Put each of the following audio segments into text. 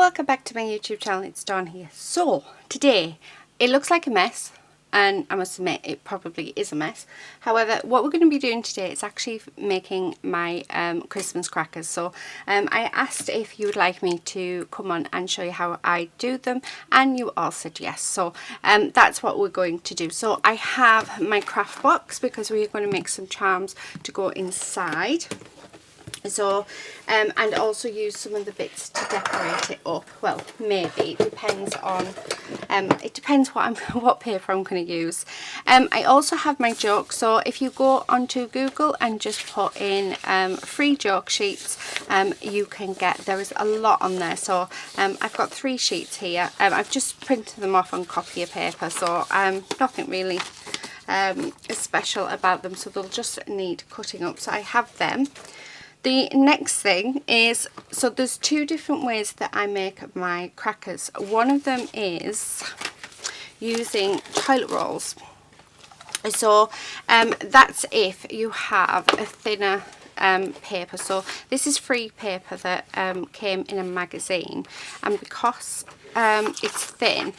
Welcome back to my YouTube channel. It's Dawn here. So today it looks like a mess, and I must admit it probably is a mess. However, what we're going to be doing today is actually making my Christmas crackers. So I asked if you would like me to come on and show you how I do them, and you all said yes. So that's what we're going to do. So I have my craft box because we're going to make some charms to go inside. So and also use some of the bits to decorate it up. Well, maybe it depends on what paper I'm going to use. I also have my joke. So if you go onto Google and just put in free joke sheets, you can get, there is a lot on there. So I've got 3 sheets here. I've just printed them off on copy of paper, so nothing really special about them, so they'll just need cutting up. So I have them. The next thing is, so there's 2 different ways that I make my crackers. One of them is using toilet rolls. So that's if you have a thinner paper. So this is free paper that came in a magazine, and because it's thin,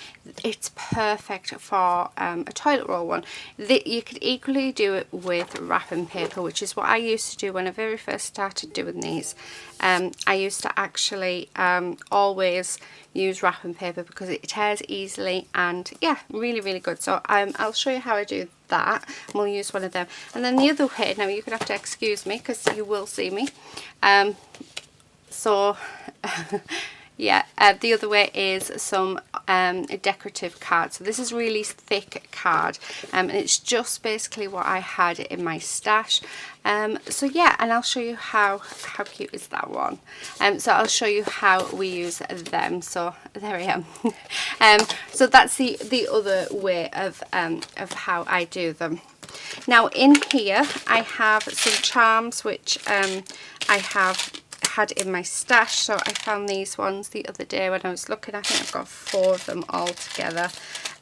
it's perfect for a toilet roll one. You could equally do it with wrapping paper, which is what I used to do when I very first started doing these. I used to actually always use wrapping paper because it tears easily, and yeah, really good. So I'll show you how I do that, and we'll use one of them. And then the other way, now you're gonna have to excuse me because you will see me, yeah, the other way is some decorative card. So this is really thick card, and it's just basically what I had in my stash. So yeah, and I'll show you how cute is that one. So I'll show you how we use them. So there I am. So that's the other way of how I do them. Now in here I have some charms which I have had in my stash. So I found these ones the other day when I was looking. I think I've got 4 of them all together.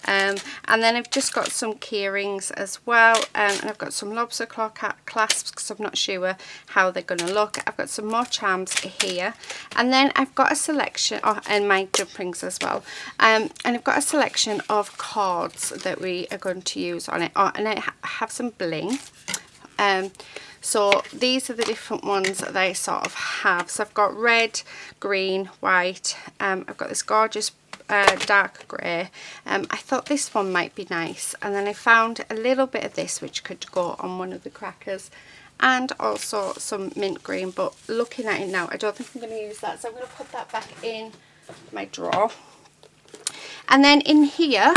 And then I've just got some key rings as well, and I've got some lobster claw clasps because I'm not sure how they're going to look. I've got some more charms here, and then I've got a selection and my jump rings as well, and I've got a selection of cards that we are going to use on it. And I have some bling. So these are the different ones that I sort of have. So I've got red, green, white. I've got this gorgeous dark grey. I thought this one might be nice, and then I found a little bit of this which could go on one of the crackers, and also some mint green. But looking at it now, I don't think I'm going to use that, so I'm going to put that back in my drawer. And then in here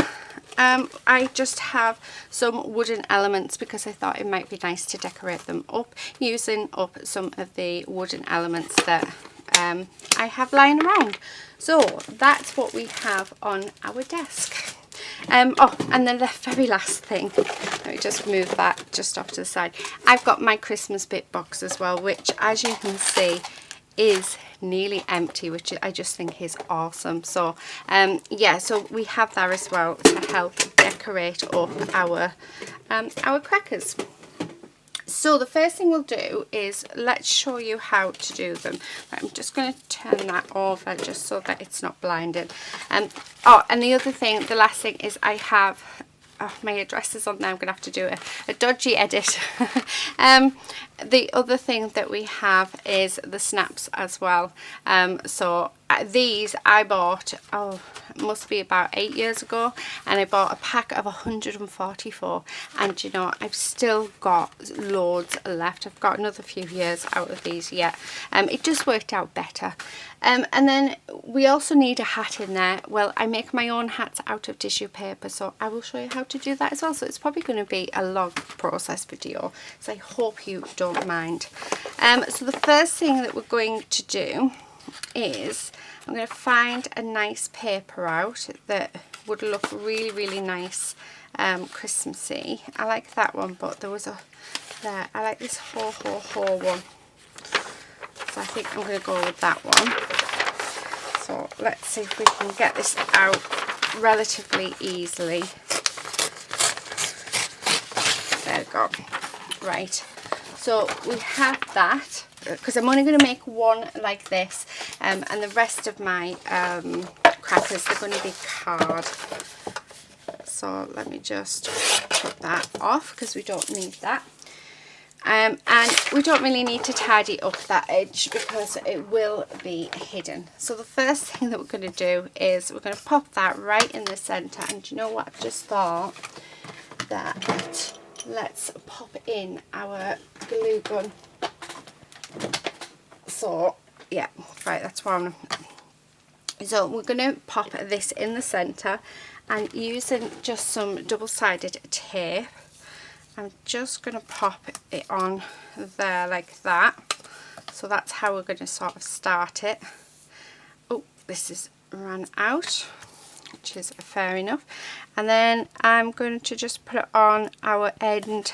I just have some wooden elements because I thought it might be nice to decorate them up using up some of the wooden elements that I have lying around. So that's what we have on our desk. Oh, and then the very last thing, let me just move that just off to the side. I've got my Christmas bit box as well, which as you can see is nearly empty, which I just think is awesome. So yeah, so we have that as well to help decorate up our crackers. So the first thing we'll do is let's show you how to do them. Right, I'm just going to turn that over just so that it's not blinded. Oh, and the other thing, the last thing is I have my address is on there. I'm gonna have to do a dodgy edit. The other thing that we have is the snaps as well. So these I bought, it must be about 8 years ago, and I bought a pack of 144, and you know, I've still got loads left. I've got another few years out of these yet. It just worked out better. And then we also need a hat in there. Well, I make my own hats out of tissue paper, so I will show you how to do that as well. So it's probably going to be a long process video, so I hope you don't mind. So the first thing that we're going to do is I'm going to find a nice paper out that would look really nice Christmassy. I like that one, but there was I like this ho one. So I think I'm going to go with that one. So let's see if we can get this out relatively easily. There we go. Right, so we have that. because I'm only going to make one like this, and the rest of my crackers, they're going to be card. So let me just put that off because we don't need that. And we don't really need to tidy up that edge because it will be hidden. So the first thing that we're going to do is we're going to pop that right in the centre. And do you know what? I've just thought that let's pop in our glue gun. So yeah, right, that's one. So we're going to pop this in the centre, and using just some double-sided tape, I'm just going to pop it on there like that. So that's how we're going to sort of start it. Oh, this is ran out, which is fair enough. And then I'm going to just put it on our edge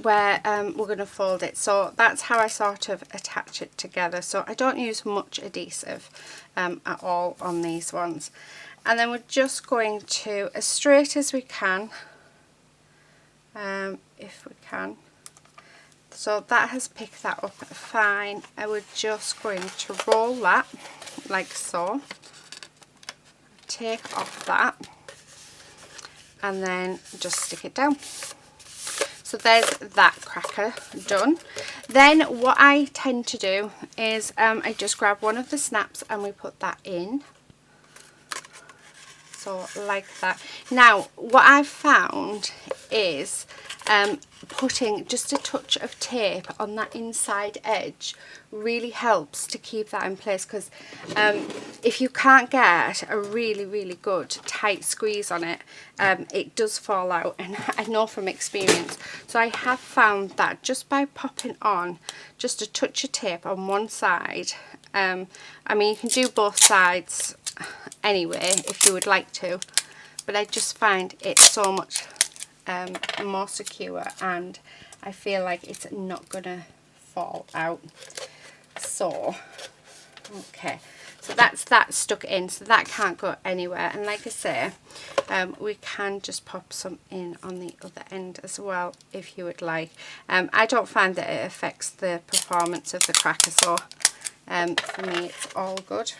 where we're going to fold it. So that's how I sort of attach it together. So I don't use much adhesive at all on these ones. And then we're just going to, as straight as we can, if we can. So that has picked that up fine. I would just going to roll that like so, take off that, and then just stick it down. So there's that cracker done. Then what I tend to do is I just grab one of the snaps and we put that in. So like that. Now what I've found is putting just a touch of tape on that inside edge really helps to keep that in place, because if you can't get a really good tight squeeze on it, it does fall out, and I know from experience. So I have found that just by popping on just a touch of tape on one side, I mean you can do both sides anyway if you would like to, but I just find it so much more secure, and I feel like it's not gonna fall out. So okay, so that's that stuck in, so that can't go anywhere. And like I say, we can just pop some in on the other end as well if you would like. I don't find that it affects the performance of the cracker, so for me it's all good.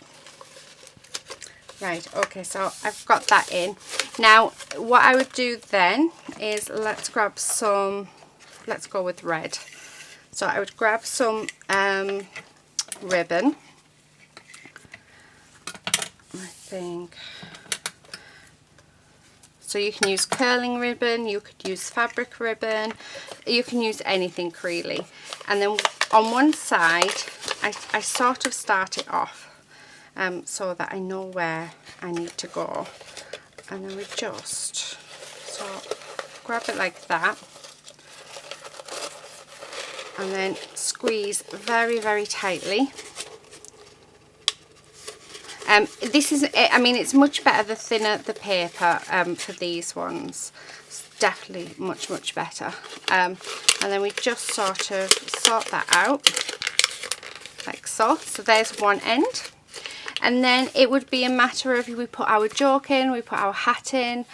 Right, okay, so I've got that in. Now what I would do then is let's grab some, let's go with red. So I would grab some ribbon, I think. So you can use curling ribbon, you could use fabric ribbon, you can use anything really. And then on one side I sort of start it off so that I know where I need to go, and then we just so grab it like that and then squeeze very tightly. This is, I mean, it's much better the thinner the paper for these ones. It's definitely much better. And then we just sort of sort that out like so. So there's one end. And then it would be a matter of, we put our joke in, we put our hat in,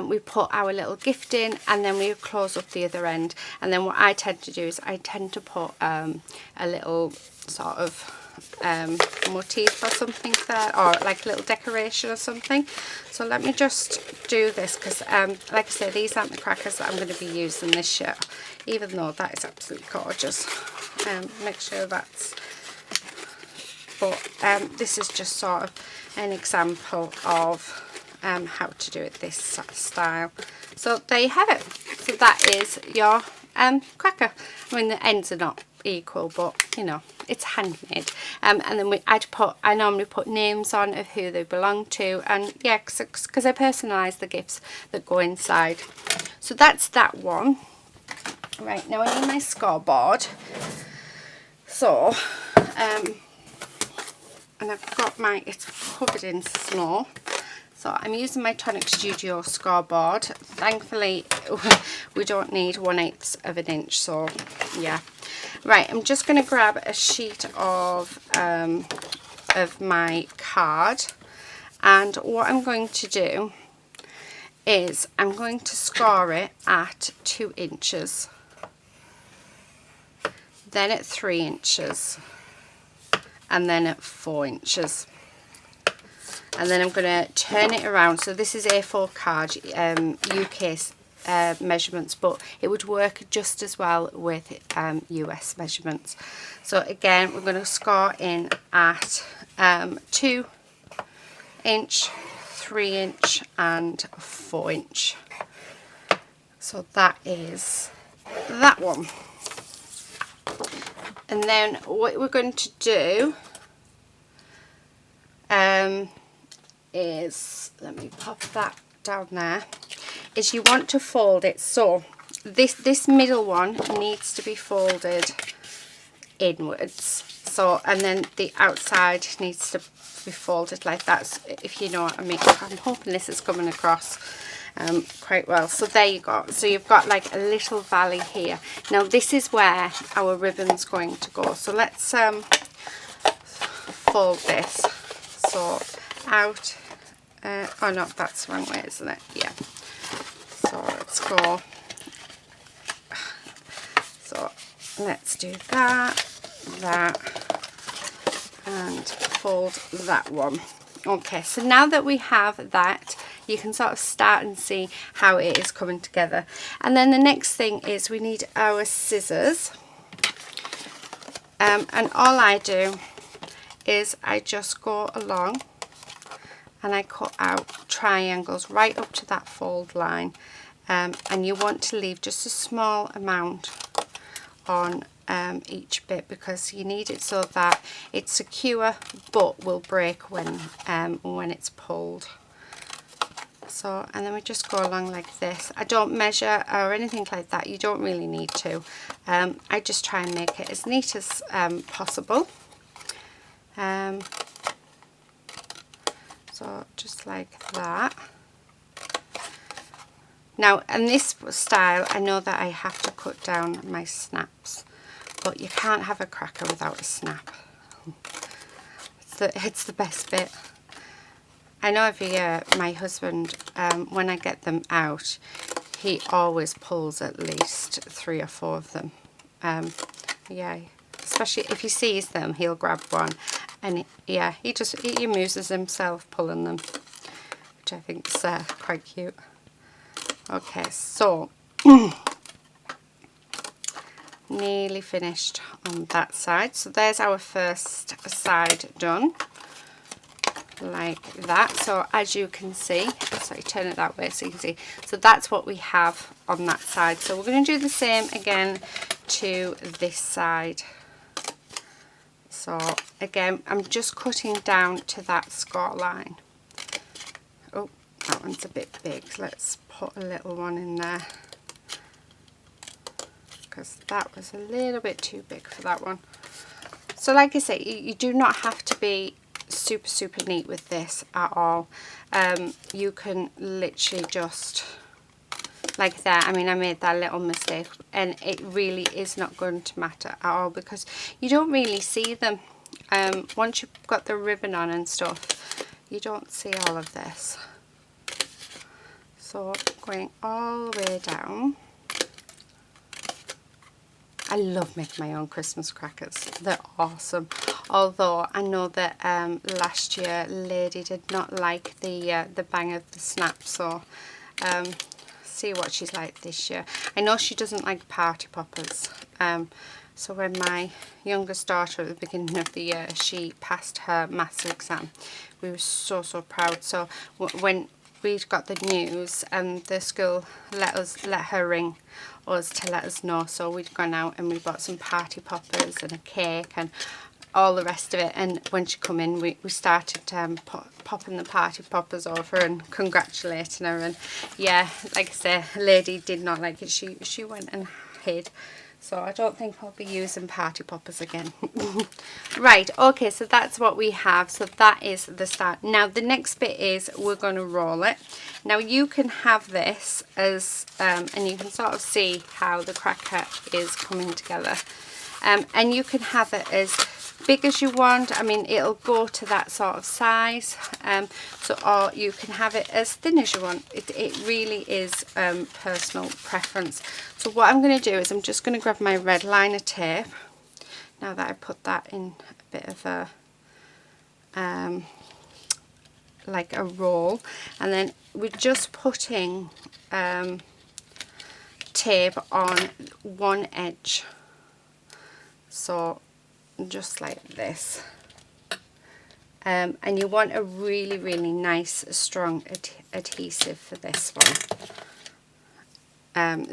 we put our little gift in, and then we close up the other end. And then what I tend to do is I tend to put a little sort of motif or something there, or like a little decoration or something. So let me just do this, because like I said, these aren't the crackers that I'm going to be using this year, even though that is absolutely gorgeous. Make sure that's, but this is just sort of an example of how to do it this style. So there you have it. So that is your cracker. I mean, the ends are not equal, but you know, it's handmade. And then I normally put names on of who they belong to, and yeah, because I personalise the gifts that go inside. So that's that one. Right, now I need my scoreboard. So and I've got it's covered in snow, so I'm using my Tonic Studio scoreboard. Thankfully we don't need 1/8 of an inch, so yeah. Right, I'm just going to grab a sheet of my card, and what I'm going to do is I'm going to score it at 2 inches, then at 3 inches, and then at 4 inches. And then I'm going to turn it around. So this is A4 card, UK measurements, but it would work just as well with US measurements. So again, we're going to score in at 2 inch, 3 inch and 4 inch. So that is that one. And then what we're going to do is, let me pop that down there, is you want to fold it. So this middle one needs to be folded inwards. So, and then the outside needs to be folded like that, if you know what I mean. I'm hoping this is coming across quite well. So there you go. So you've got like a little valley here. Now this is where our ribbon's going to go. So let's fold this. So out, oh no, that's the wrong way, isn't it? Yeah. So let's go. So let's do that, and fold that one. Okay, so now that we have that, you can sort of start and see how it is coming together. And then the next thing is we need our scissors. And all I do is I just go along and I cut out triangles right up to that fold line. And you want to leave just a small amount on each bit, because you need it so that it's secure but will break when it's pulled. So, and then we just go along like this. I don't measure or anything like that, you don't really need to. I just try and make it as neat as possible. So just like that. Now, in this style, I know that I have to cut down my snaps, but you can't have a cracker without a snap. It's the best bit. I know every year my husband, when I get them out, he always pulls at least 3 or 4 of them. Yeah, especially if he sees them, he'll grab one, and yeah, he amuses himself pulling them, which I think is quite cute. Okay, so nearly finished on that side. So there's our first side done, like that. So as you can see, sorry, turn it that way so you can see. So that's what we have on that side. So we're going to do the same again to this side. So again, I'm just cutting down to that score line. Oh, that one's a bit big. Let's put a little one in there, because that was a little bit too big for that one. So like I say, you do not have to be super neat with this at all. You can literally just like that. I mean, I made that little mistake, and it really is not going to matter at all, because you don't really see them. Once you've got the ribbon on and stuff, you don't see all of this. So going all the way down. I love making my own Christmas crackers. They're awesome. Although I know that last year Lady did not like the bang of the snap, so see what she's like this year. I know she doesn't like party poppers. So when my youngest daughter at the beginning of the year, she passed her maths exam, we were so proud. So when we got the news, and the school let her ring us to let us know, so we'd gone out and we bought some party poppers and a cake and all the rest of it. And when she come in, we started popping the party poppers over and congratulating her. And yeah, like I say, Lady did not like it. She went and hid. So I don't think I'll be using party poppers again. Right, okay, so that's what we have. So that is the start. Now the next bit is we're going to roll it. Now you can have this as, and you can sort of see how the cracker is coming together. And you can have it as big as you want. I mean, it'll go to that sort of size. Or you can have it as thin as you want. It really is personal preference. So what I'm going to do is I'm just going to grab my red liner tape, now that I put that in bit of a like a roll, and then we're just putting tape on one edge, so just like this. And you want a really nice strong adhesive for this one.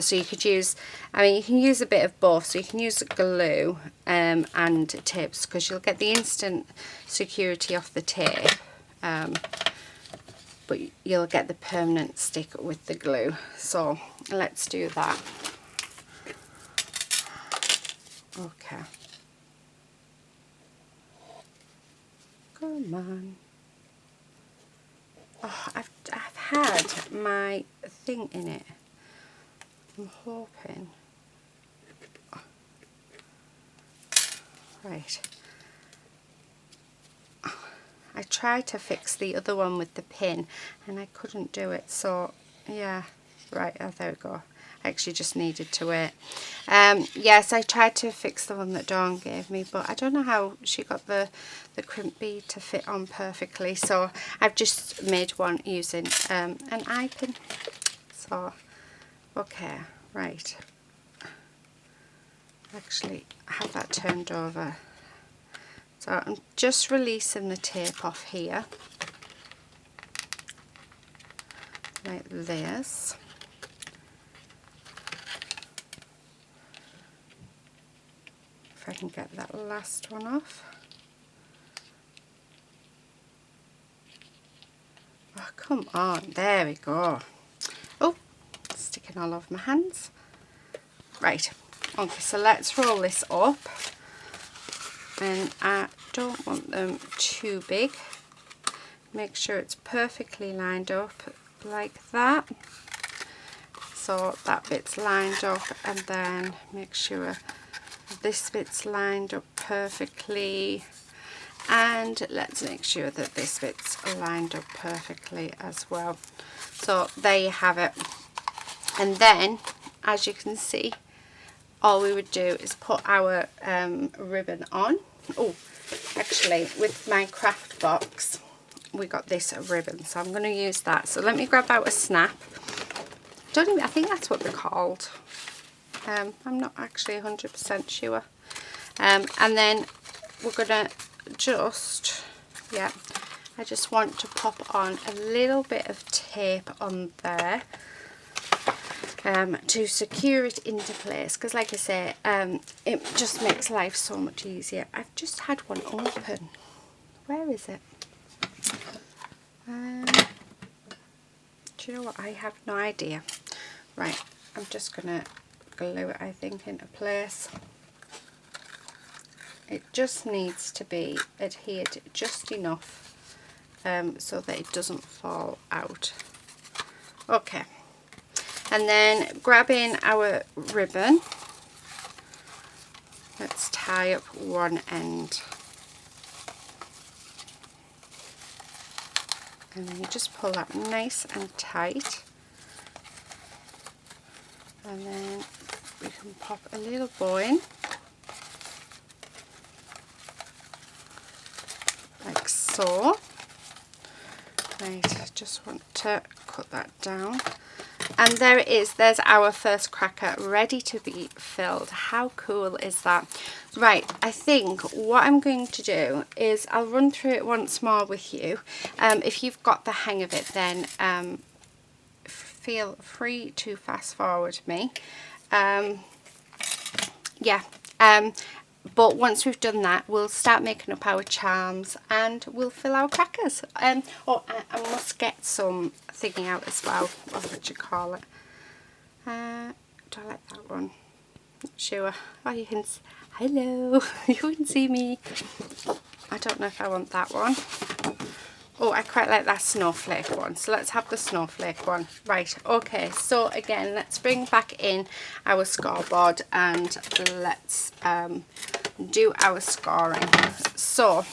So you could use, I mean, you can use a bit of both, so you can use glue and tapes, because you'll get the instant security off the tape, but you'll get the permanent stick with the glue. So let's do that. Okay. Come on. Oh, I've had my thing in it. I'm hoping. Oh. Right. Oh, I tried to fix the other one with the pin and I couldn't do it. So yeah, right. Oh, there we go. I actually just needed to wait. Yes, I tried to fix the one that Dawn gave me, but I don't know how she got the crimp bead to fit on perfectly. So I've just made one using an eye pin. So okay, right. Actually, I have that turned over. So I'm just releasing the tape off here, like this. If I can get that last one off. Oh, come on, there we go. Oh, sticking all over my hands. Right, okay, so let's roll this up. And I don't want them too big. Make sure it's perfectly lined up like that. So that bit's lined up, and then make sure this bit's lined up perfectly. And let's make sure that this bit's lined up perfectly as well. So there you have it. And then, as you can see, all we would do is put our ribbon on. Oh, actually, with my craft box, we got this ribbon, so I'm going to use that. So let me grab out a snap. I think that's what they're called. I'm not actually 100% sure. And then we're going to just, yeah, I just want to pop on a little bit of tape on there. To secure it into place, because like I say, it just makes life so much easier. I've just had one open. Where is it? Do you know what? I have no idea. Right, I'm just going to glue it, I think, into place. It just needs to be adhered just enough so that it doesn't fall out. Okay. And then grabbing our ribbon, let's tie up one end. And then you just pull that nice and tight. And then we can pop a little bow in, like so. Right, I just want to cut that down. And there it is, there's our first cracker ready to be filled. How cool is that? Right, I think what I'm going to do is I'll run through it once more with you. If you've got the hang of it, then feel free to fast forward me. But once we've done that, we'll start making up our charms and we'll fill our crackers. Oh, I must get some thingy out as well. What you call it? Do I like that one? Not sure. Oh, you can. Hello. You can see me. I don't know if I want that one. Oh, I quite like that snowflake one. So let's have the snowflake one. Right. Okay. So again, let's bring back in our scoreboard and let's do our scoring. So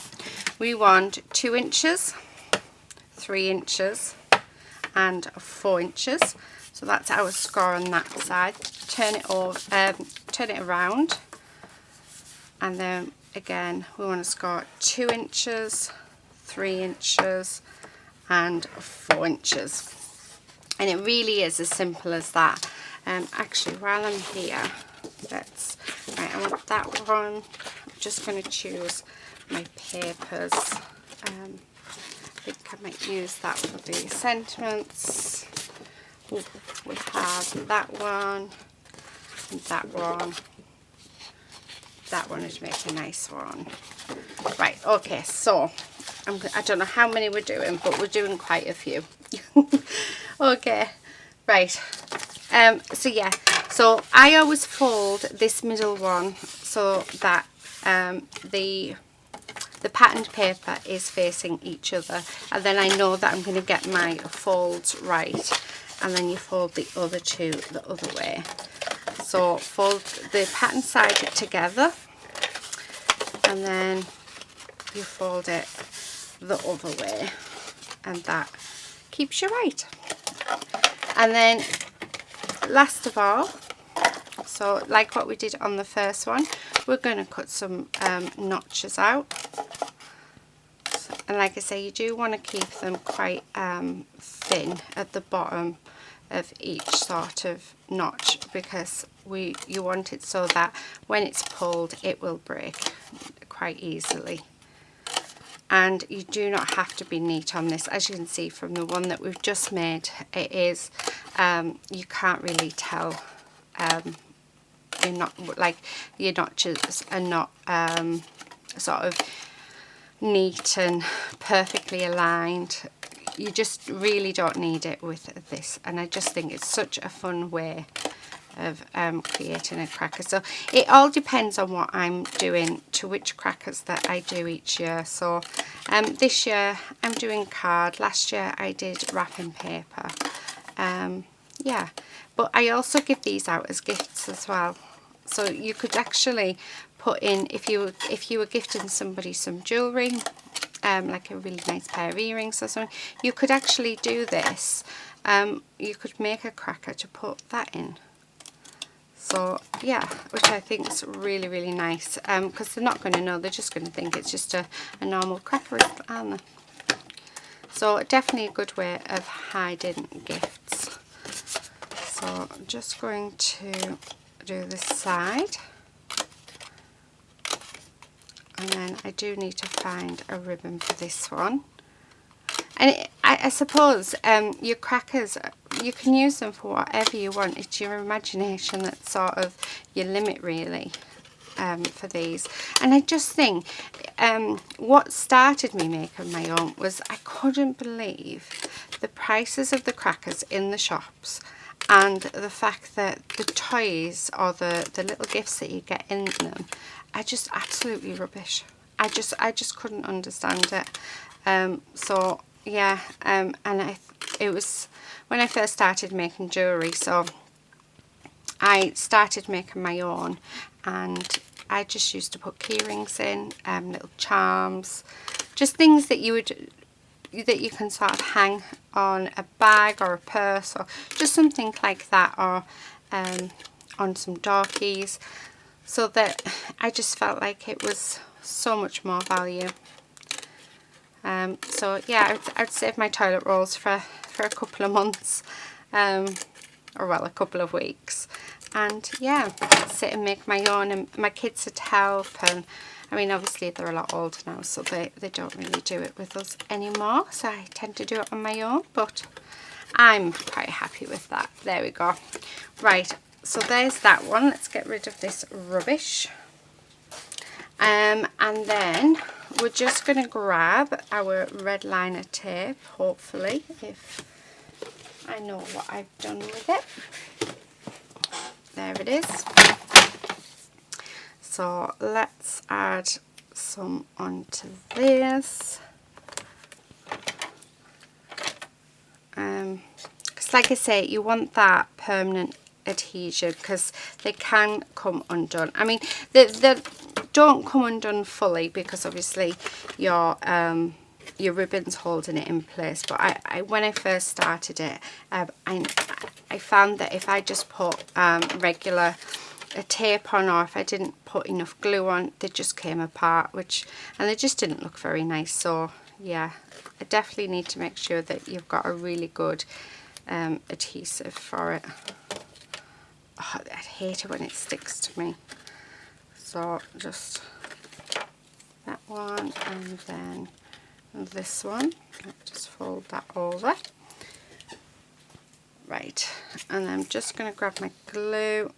we want 2 inches, 3 inches and 4 inches. So that's our score on that side. Turn it over, turn it around, and then again, we want to score 2 inches, 3 inches and 4 inches. And it really is as simple as that. Actually, while I'm here, right, I want that one. I'm just going to choose my papers. I think I might use that for the sentiments. Ooh, we have that one and that one. That one would make a nice one. Right, okay, so I don't know how many we're doing, but we're doing quite a few. Okay, right. So yeah, so I always fold this middle one so that the patterned paper is facing each other, and then I know that I'm going to get my folds right. And then you fold the other two the other way. So fold the pattern side together, and then you fold it the other way, and that keeps you right. And then last of all, so like what we did on the first one, we're going to cut some notches out. And like I say, you do want to keep them quite thin at the bottom of each sort of notch, because you want it so that when it's pulled it will break quite easily. And you do not have to be neat on this. As you can see from the one that we've just made, it is you can't really tell. You're not, like, your notches are not sort of neat and perfectly aligned. You just really don't need it with this, and I just think it's such a fun way of creating a cracker. So it all depends on what I'm doing to which crackers that I do each year. So this year I'm doing card, last year I did wrapping paper. Yeah, but I also give these out as gifts as well. So you could actually put in, if you were gifting somebody some jewellery, like a really nice pair of earrings or something, you could actually do this. You could make a cracker to put that in. So yeah, which I think is really, really nice, because they're not going to know, they're just going to think it's just a normal cracker, aren't they? So definitely a good way of hiding gifts. So I'm just going to do this side, and then I do need to find a ribbon for this one. And I suppose your crackers, you can use them for whatever you want. It's your imagination that's sort of your limit, really, for these. And I just think what started me making my own was I couldn't believe the prices of the crackers in the shops, and the fact that the toys or the little gifts that you get in them are just absolutely rubbish. I just couldn't understand it. So yeah, and it was when I first started making jewellery, so I started making my own, and I just used to put key rings in, little charms, just things that you can sort of hang on a bag or a purse, or just something like that, or on some door keys, so that I just felt like it was so much more value. So yeah, I'd save my toilet rolls for a couple of months, or well, a couple of weeks, and yeah, sit and make my own. And my kids would help, and I mean, obviously they're a lot older now, so they don't really do it with us anymore, so I tend to do it on my own, but I'm quite happy with that. There we go. Right, so there's that one. Let's get rid of this rubbish. And then we're just going to grab our red liner tape, hopefully, if I know what I've done with it. There it is. So let's add some onto this. Because like I say, you want that permanent adhesion, because they can come undone. I mean, they don't come undone fully, because obviously your ribbon's holding it in place, but I when I first started it, I found that if I just put regular a tape on, or if I didn't put enough glue on, they just came apart, and they just didn't look very nice. So yeah, I definitely need to make sure that you've got a really good adhesive for it. Oh, I hate it when it sticks to me. So just that one, and then this one. Just fold that over. Right, and I'm just going to grab my glue,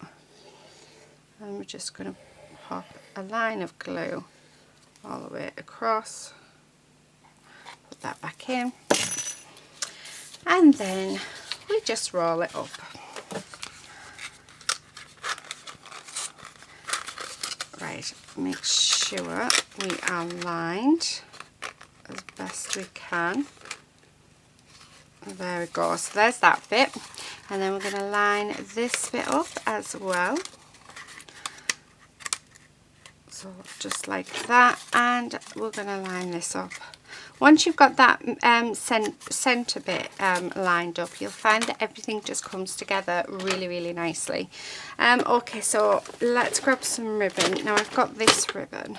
and we're just going to pop a line of glue all the way across. Put that back in, and then we just roll it up. Right, make sure we are lined as best we can. There we go, so there's that bit, and then we're going to line this bit up as well. So just like that, and we're going to line this up. Once you've got that centre bit lined up, you'll find that everything just comes together really, really nicely. Okay, so let's grab some ribbon. Now I've got this ribbon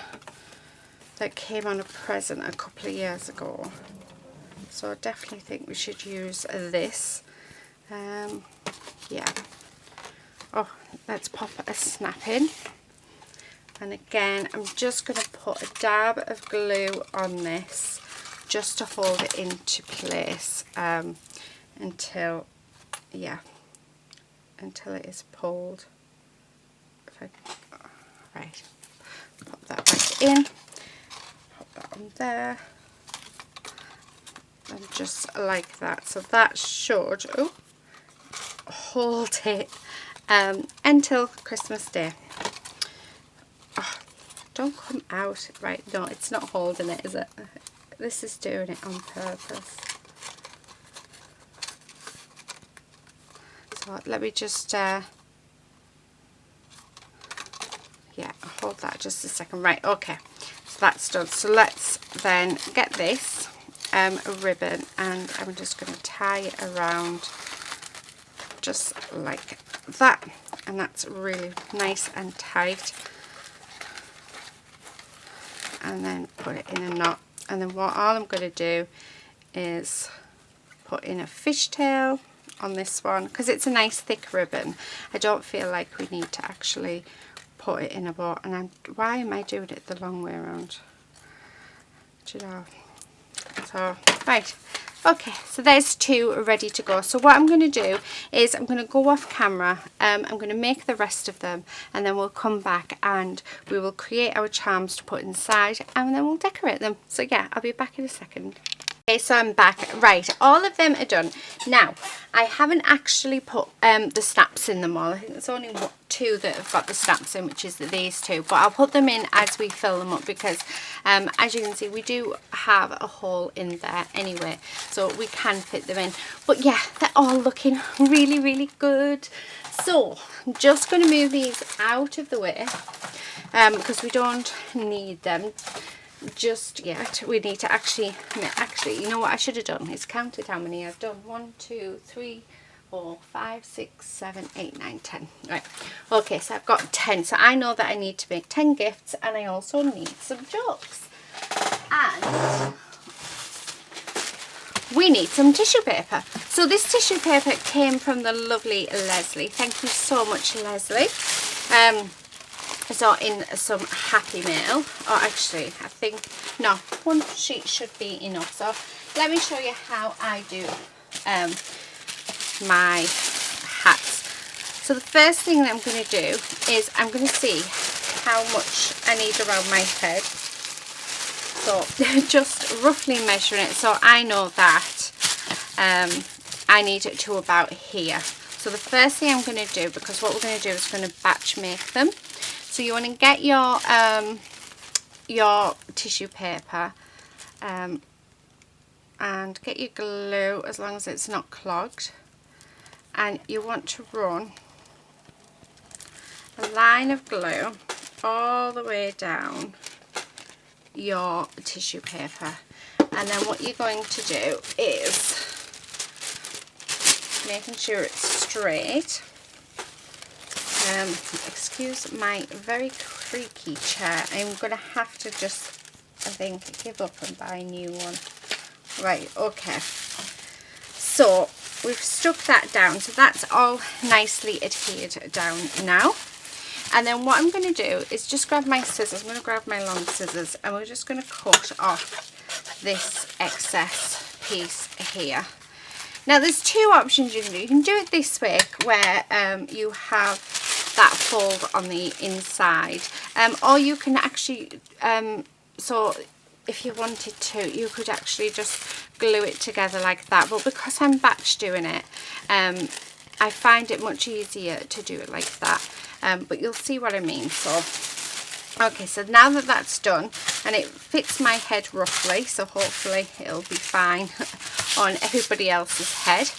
that came on a present a couple of years ago. So I definitely think we should use this. Yeah. Oh, let's pop a snap in. And again, I'm just going to put a dab of glue on this just to hold it into place until it is pulled. Right, pop that back in. Pop that on there. And just like that. So that should hold it until Christmas Day. Oh, don't come out. Right, no, it's not holding it, is it? This is doing it on purpose. So let me just hold that just a second. Right, okay, so that's done. So let's then get this ribbon, and I'm just going to tie it around just like that, and that's really nice and tight, and then put it in a knot. And then all I'm going to do is put in a fishtail on this one, because it's a nice thick ribbon. I don't feel like we need to actually put it in a bow. And why am I doing it the long way around? Do you know? So, right, okay, so there's two ready to go. So what I'm going to do is I'm going to go off camera, I'm going to make the rest of them, and then we'll come back and we will create our charms to put inside, and then we'll decorate them. So yeah, I'll be back in a second. Okay, so I'm back. Right, all of them are done. Now, I haven't actually put the snaps in them all. I think there's only two that have got the snaps in, which is these two. But I'll put them in as we fill them up, because as you can see, we do have a hole in there anyway, so we can fit them in. But yeah, they're all looking really, really good. So I'm just going to move these out of the way because we don't need them just yet. We need to actually, you know what I should have done is counted how many I've done. 1, 2, 3, 4, 5, 6, 7, 8, 9, 10. Right, okay, so I've got 10. So I know that I need to make 10 gifts, and I also need some jokes, and we need some tissue paper. So this tissue paper came from the lovely Leslie. Thank you so much, Leslie. So in some Happy Mail, or actually I think, no, one sheet should be enough. So let me show you how I do my hats. So the first thing that I'm going to do is I'm going to see how much I need around my head. So just roughly measuring it, so I know that I need it to about here. So the first thing I'm going to do, because what we're going to do is going to batch make them. So you want to get your tissue paper and get your glue, as long as it's not clogged, and you want to run a line of glue all the way down your tissue paper. And then what you're going to do is making sure it's straight. Excuse my very creaky chair. I'm going to have to just, I think, give up and buy a new one. Right, okay. So we've stuck that down. So that's all nicely adhered down now. And then what I'm going to do is just grab my scissors. I'm going to grab my long scissors and we're just going to cut off this excess piece here. Now there's two options you can do. You can do it this way where you have that fold on the inside, or you can actually, so if you wanted to, you could actually just glue it together like that, but because I'm batch doing it, I find it much easier to do it like that, but you'll see what I mean. So okay, so now that that's done and it fits my head roughly, so hopefully it'll be fine on everybody else's head,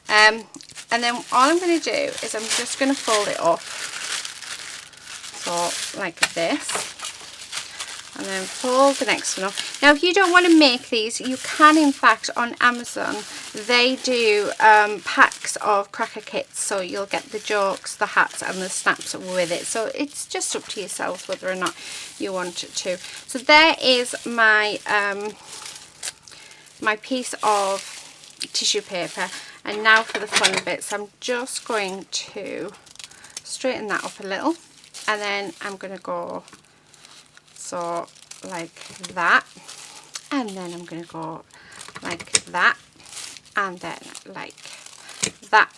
and then all I'm going to do is I'm just going to fold it up, so like this, and then fold the next one up. Now if you don't want to make these, you can, in fact, on Amazon they do packs of cracker kits, so you'll get the jokes, the hats and the snaps with it, so it's just up to yourselves whether or not you want to. So there is my my piece of tissue paper, and now for the fun bits, I'm just going to straighten that up a little, and then I'm going to go so like that, and then I'm going to go like that, and then like that,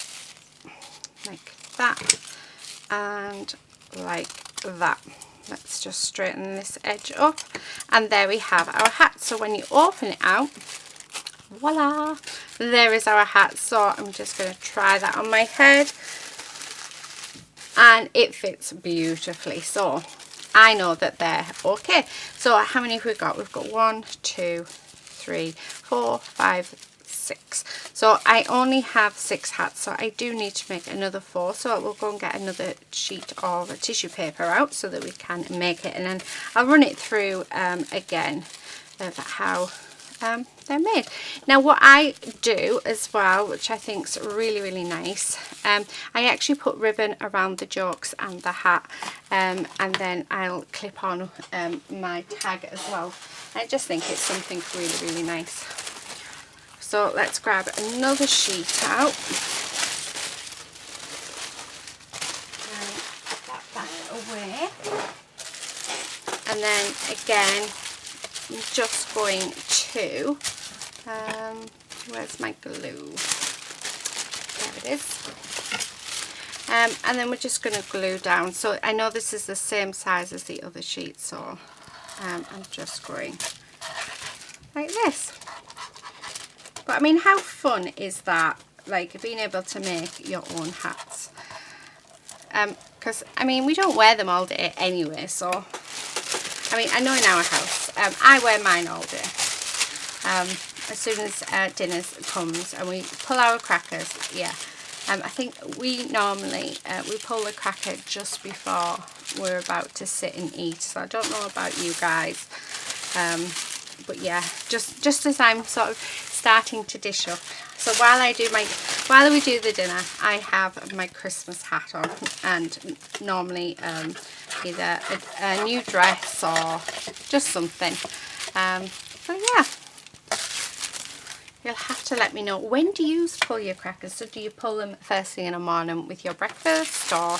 and like that. Let's just straighten this edge up, and there we have our hat. So when you open it out, voila, there is our hat. So I'm just going to try that on my head, and it fits beautifully, so I know that they're okay. So how many have we got? We've got 1, 2, 3, 4, 5, 6. So I only have 6 hats, so I do need to make another 4. So we'll go and get another sheet of tissue paper out so that we can make it, and then I'll run it through again of how they're made. Now what I do as well, which I think is really, really nice, I actually put ribbon around the jokes and the hat, and then I'll clip on my tag as well. I just think it's something really, really nice. So let's grab another sheet out and put that back away, and then again I'm just going to, where's my glue? There it is. And then we're just going to glue down. So I know this is the same size as the other sheet, so I'm just going like this. But I mean, how fun is that? Like being able to make your own hats. Because I mean, we don't wear them all day anyway, so I mean, I know in our house, I wear mine all day. As soon as dinner comes and we pull our crackers, yeah. I think we normally, we pull the cracker just before we're about to sit and eat. So I don't know about you guys, but yeah, just as I'm sort of starting to dish up. So while we do the dinner, I have my Christmas hat on, and normally either a new dress or just something. So yeah, you'll have to let me know, when do you pull your crackers? So do you pull them first thing in the morning with your breakfast, or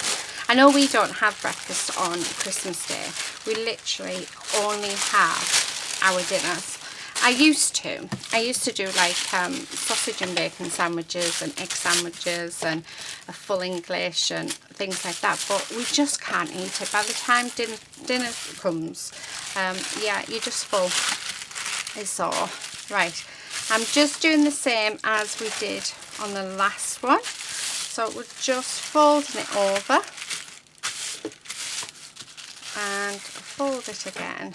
I know we don't have breakfast on Christmas Day. We literally only have our dinners. I used to do like sausage and bacon sandwiches and egg sandwiches and a full English and things like that, but we just can't eat it. By the time dinner comes, yeah, you're just full. It's all right. I'm just doing the same as we did on the last one. So we're just folding it over and fold it again,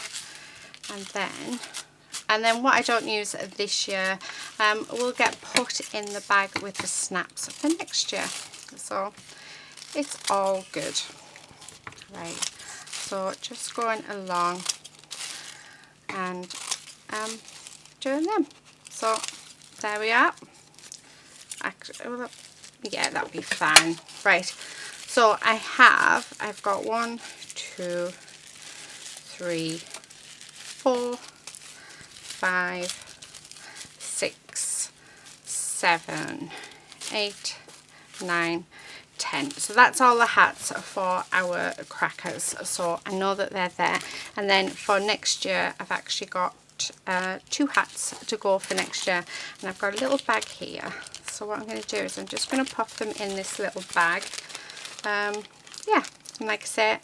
and then what I don't use this year will get put in the bag with the snaps for next year. So it's all good. Right, so just going along and doing them. So there we are. Actually, yeah, that'll be fine. Right, So I've got 1, 2, 3, 4, 5, 6, 7, 8, 9, 10. So that's all the hats for our crackers. So I know that they're there. And then for next year, I've actually got 2 hats to go for next year. And I've got a little bag here. So what I'm going to do is I'm just going to pop them in this little bag. Yeah, and like I say,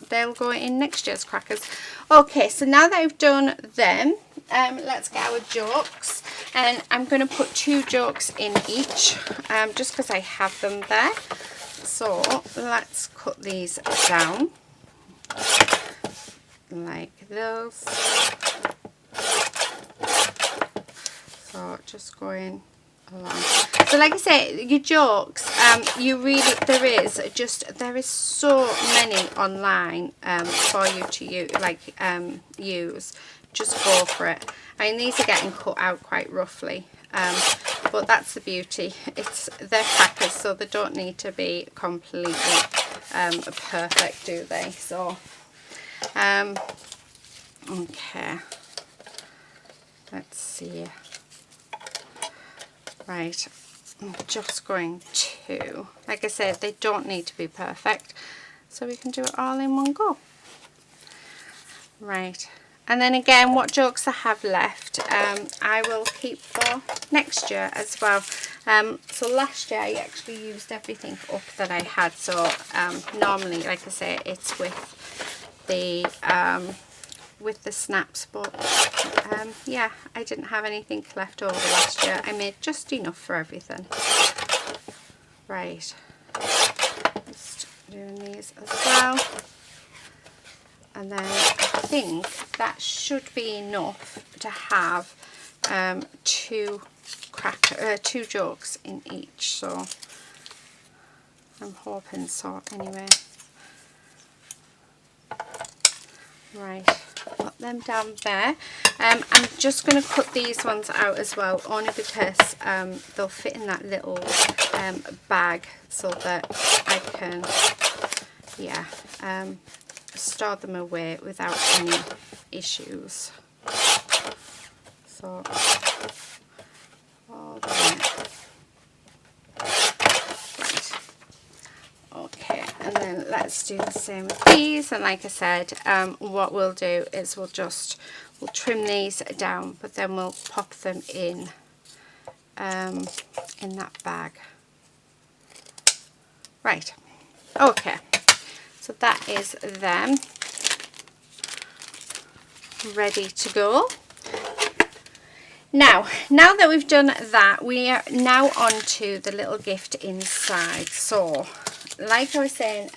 they'll go in next year's crackers. Okay, so now that I've done them, let's get our jokes. And I'm going to put 2 jokes in each, just because I have them there. So let's cut these down like those. So just going along. So like I say, your jokes, there is so many online for you to use. Just go for it. I mean, these are getting cut out quite roughly, but that's the beauty. They're crackers, so they don't need to be completely perfect, do they? So okay, let's see. Right, I'm just going to, like I said, they don't need to be perfect, so we can do it all in one go. Right, and then again, what jokes I have left, I will keep for next year as well. So last year I actually used everything up that I had, so normally, like I say, it's with the snaps, but yeah, I didn't have anything left over last year. I made just enough for everything. Right, just doing these as well, and then I think that should be enough to have 2 jokes in each, so I'm hoping so anyway. Right, put them down there. I'm just going to cut these ones out as well, only because they'll fit in that little bag, so that I can, yeah, store them away without any issues. So all there. Right, okay, and then let's do the same with these. And like I said, what we'll do is we'll trim these down, but then we'll pop them in that bag. Right, okay, so that is them ready to go. Now that we've done that, we are now on to the little gift inside. So like I was saying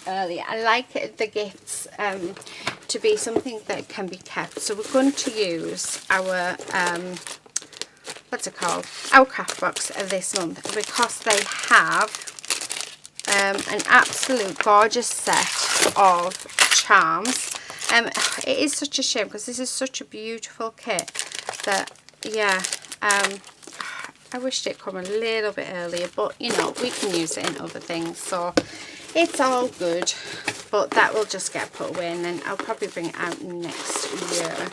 earlier, I like the gifts to be something that can be kept. So we're going to use our what's it called, our craft box this month, because they have an absolute gorgeous set of charms. It is such a shame, because this is such a beautiful kit that, yeah, I wished it come a little bit earlier, but you know, we can use it in other things, so it's all good. But that will just get put away, and then I'll probably bring it out next year,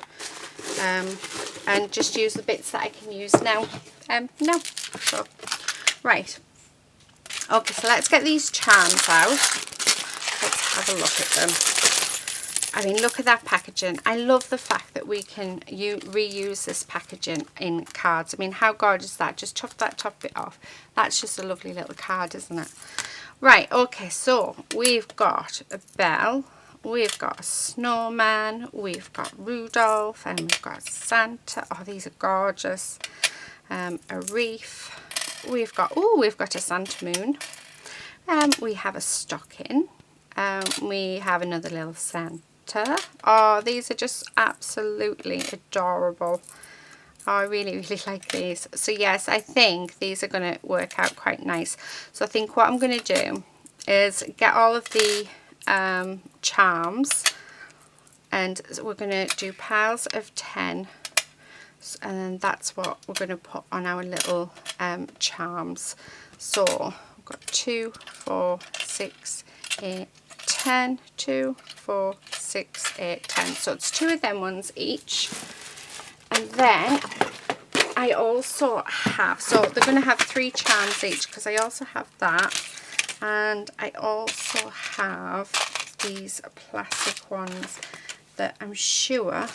and just use the bits that I can use now. So right, okay, so let's get these charms out. Let's have a look at them. I mean, look at that packaging. I love the fact that we can reuse this packaging in cards. I mean, how gorgeous is that? Just chop that top bit off. That's just a lovely little card, isn't it? Right, okay, so we've got a bell, we've got a snowman, we've got Rudolph, and we've got Santa. Oh, these are gorgeous. A wreath. We've got a Santa moon. We have a stocking. We have another little Santa. Oh, these are just absolutely adorable. Oh, I really, really like these. So yes, I think these are going to work out quite nice. So I think what I'm going to do is get all of the charms, and we're going to do piles of 10, and then that's what we're going to put on our little charms. So I'm got 2, 4, 6, 8, 10, 2, 4, 6, 8, 10. So it's 2 of them ones each. And then I also have, so they're going to have 3 charms each, because I also have that. And I also have these plastic ones that I'm sure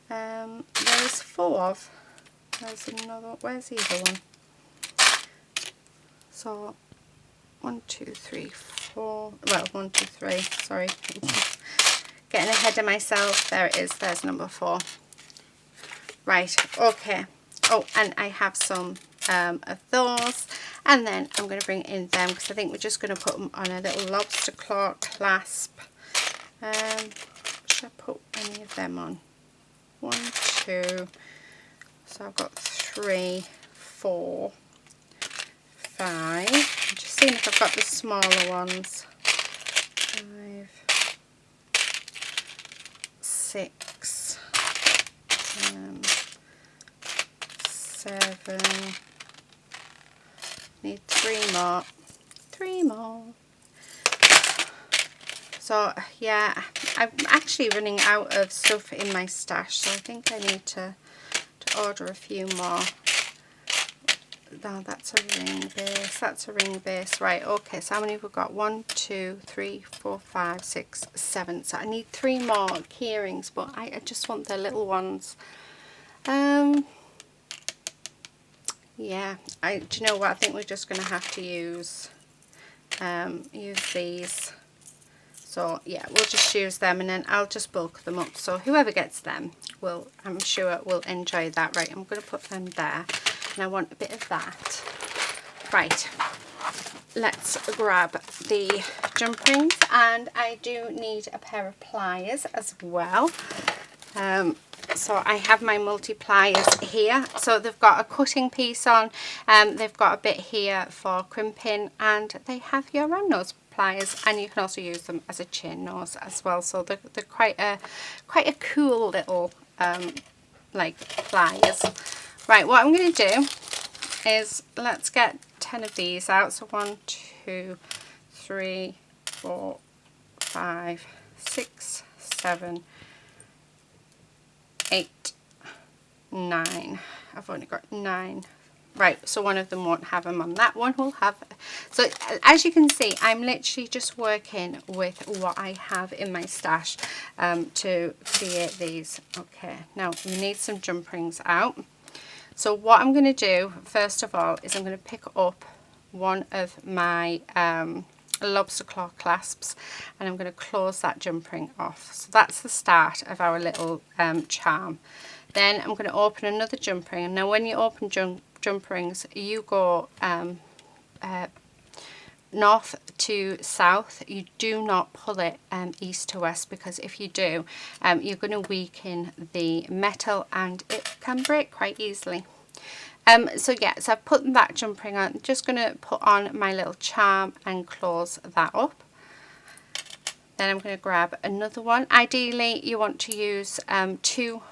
there's 4 of. There's another, where's the other one? So 1, 2, 3, 4, well 1, 2, 3, sorry, getting ahead of myself. There it is, there's number 4. Right, okay. Oh, and I have some of those, and then I'm going to bring in them, because I think we're just going to put them on a little lobster claw clasp. Should I put any of them on? 1, 2, so I've got 3, 4, 5. I'm just seeing if I've got the smaller ones. 5, 6, 7. Need 3 more. 3 more. So yeah, I'm actually running out of stuff in my stash, so I think I need to order a few more. No, that's a ring base. That's a ring base. Right, okay, so how many have we got? 1, 2, 3, 4, 5, 6, 7. So I need 3 more key rings, but I just want the little ones. Yeah, do you know what? I think we're just going to have to use these. So yeah, we'll just use them, and then I'll just bulk them up. So whoever gets them will, I'm sure, will enjoy that. Right, I'm going to put them there, and I want a bit of that. Right, let's grab the jump rings, and I do need a pair of pliers as well. So I have my multi-pliers here. So they've got a cutting piece on, they've got a bit here for crimping, and they have your round nose pliers, and you can also use them as a chain nose as well. So they're quite a cool little like pliers. Right, what I'm going to do is, let's get 10 of these out. So 1, 2, 3, 4, 5, 6, 7, 8, 9. I've only got 9. Right, so one of them won't have them on. That one will have. So as you can see, I'm literally just working with what I have in my stash to create these. Okay, now we need some jump rings out. So what I'm going to do first of all is I'm going to pick up one of my lobster claw clasps, and I'm going to close that jump ring off. So that's the start of our little charm. Then I'm going to open another jump ring, and now when you open jump rings, you go north to south. You do not pull it east to west, because if you do, you're going to weaken the metal and it can break quite easily. So yeah, so I've put that jump ring on. I'm just going to put on my little charm and close that up. Then I'm going to grab another one. Ideally you want to use 2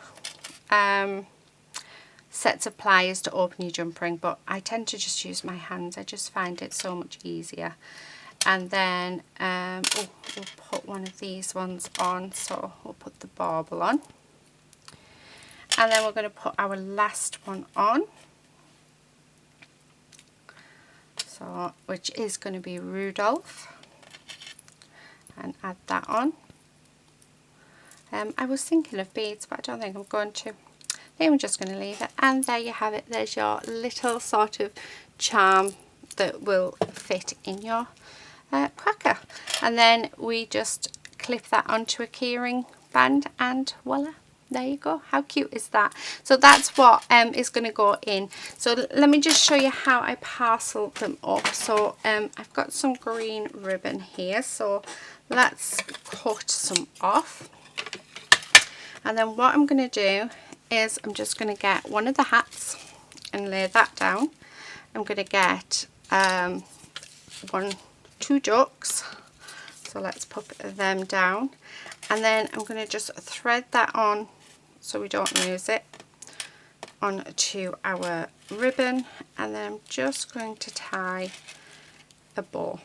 sets of pliers to open your jump ring, but I tend to just use my hands. I just find it so much easier. And then we'll put one of these ones on. So we'll put the bauble on, and then we're going to put our last one on, so which is going to be Rudolph, and add that on. I was thinking of beads, but I don't think I'm going to. I think I'm just going to leave it, and there you have it. There's your little sort of charm that will fit in your cracker, and then we just clip that onto a keyring band, and voila, there you go. How cute is that? So that's what is going to go in. So let me just show you how I parcel them up. So I've got some green ribbon here, so let's cut some off, and then what I'm going to do is I'm just going to get one of the hats and lay that down. I'm going to get 2 ducks, so let's put them down, and then I'm going to just thread that on so we don't lose it onto our ribbon, and then I'm just going to tie a bow.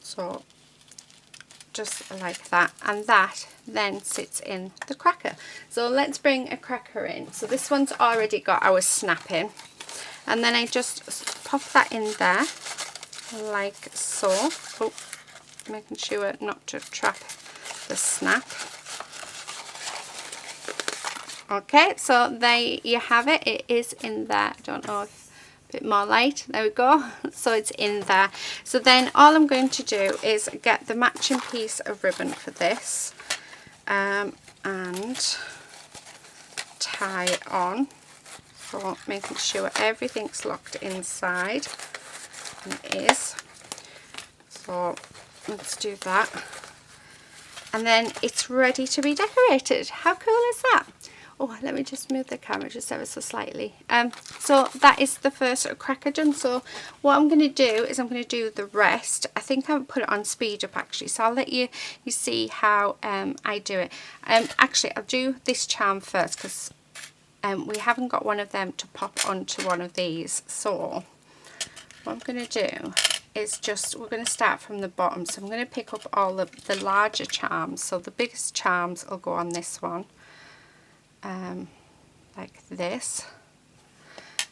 So just like that, and that then sits in the cracker. So let's bring a cracker in. So this one's already got our snap in, and then I just pop that in there like so. Oh, making sure not to trap the snap. Okay, so there you have it. It is in there. I don't know if a bit more light. There we go. So it's in there. So then all I'm going to do is get the matching piece of ribbon for this, and tie it on. So making sure everything's locked inside, and it is. So let's do that. And then it's ready to be decorated. How cool is that? Oh, let me just move the camera just ever so slightly. So that is the first cracker done. So what I'm going to do is I'm going to do the rest. I think I'll put it on speed up actually. So I'll let you see how I do it. Actually, I'll do this charm first because we haven't got one of them to pop onto one of these. So what I'm going to do is we're going to start from the bottom. So I'm going to pick up all the larger charms. So the biggest charms will go on this one. Like this.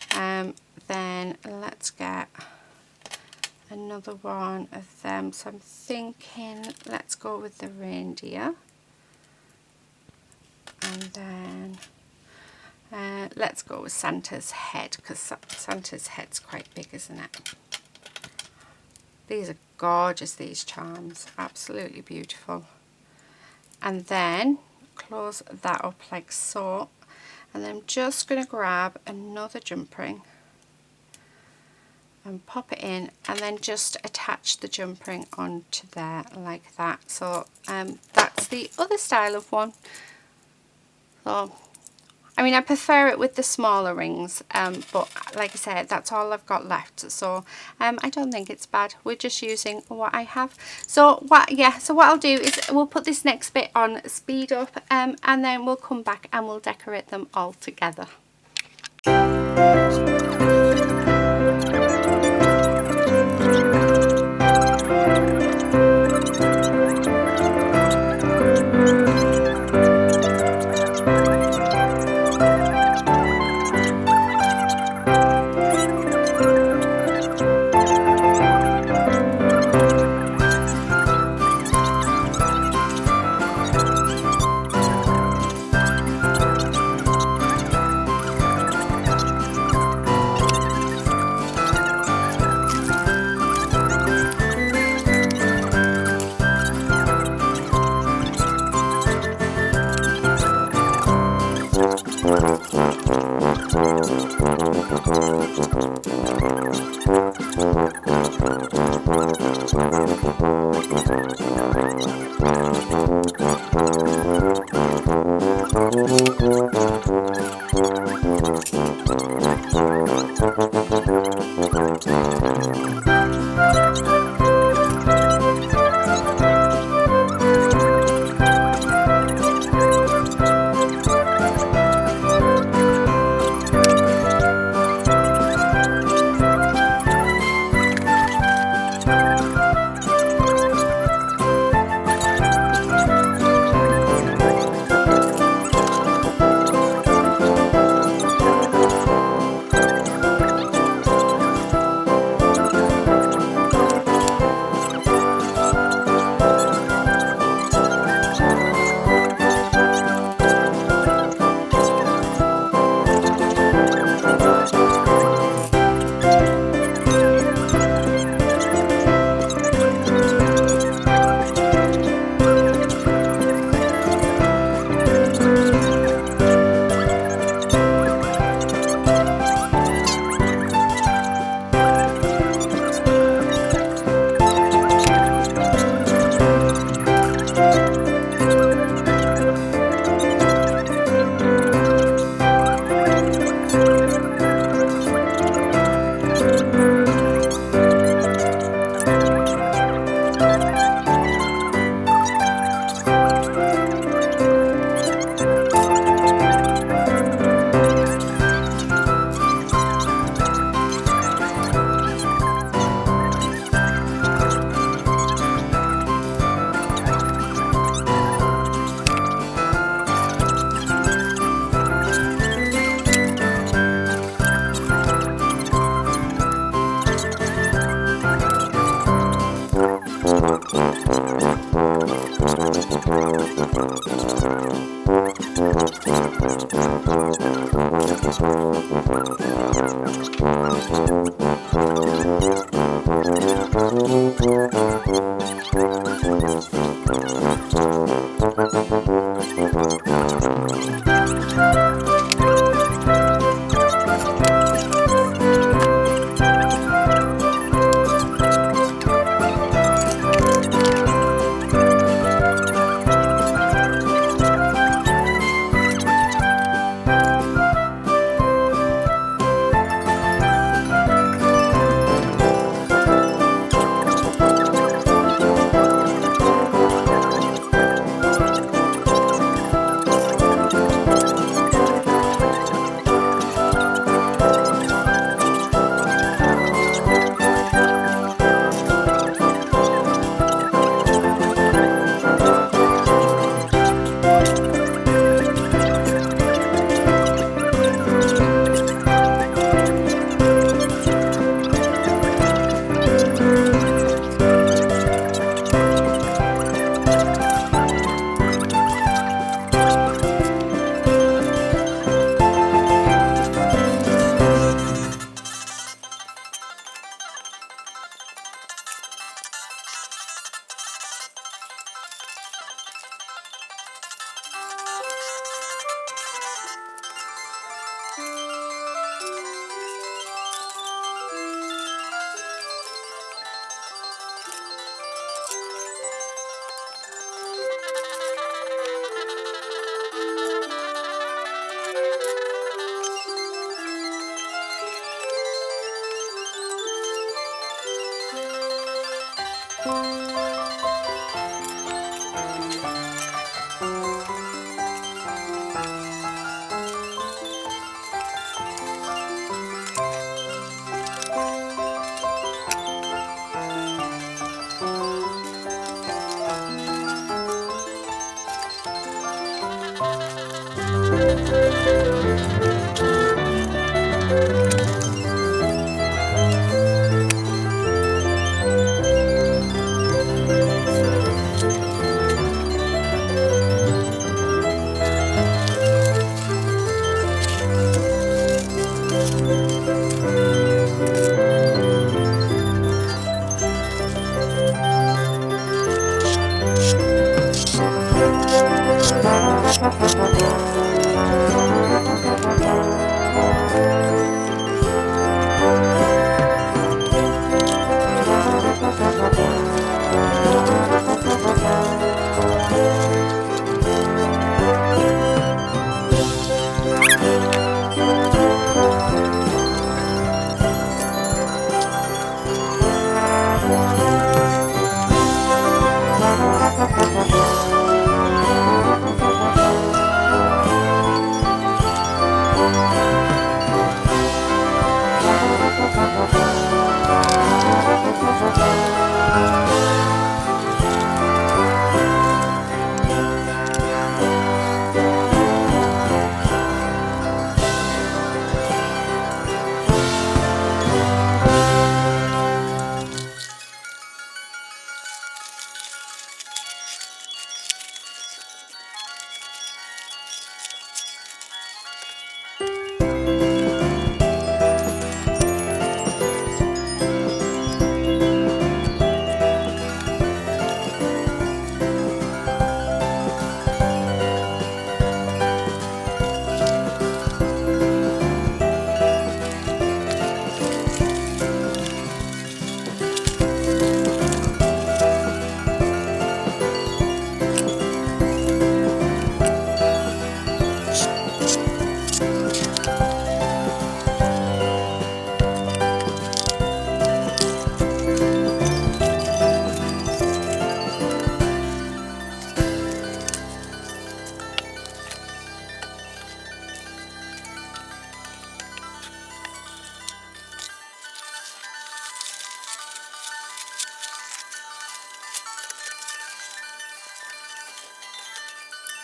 Then let's get another one of them. So I'm thinking let's go with the reindeer, and then let's go with Santa's head, because Santa's head's quite big, isn't it? These are gorgeous, these charms, absolutely beautiful. And then close that up like so, and then I'm just going to grab another jump ring and pop it in, and then just attach the jump ring onto there like that. So that's the other style of one. So I mean, I prefer it with the smaller rings, but like I said, that's all I've got left. So I don't think it's bad. We're just using what I have. So what I'll do is we'll put this next bit on speed up, and then we'll come back and we'll decorate them all together.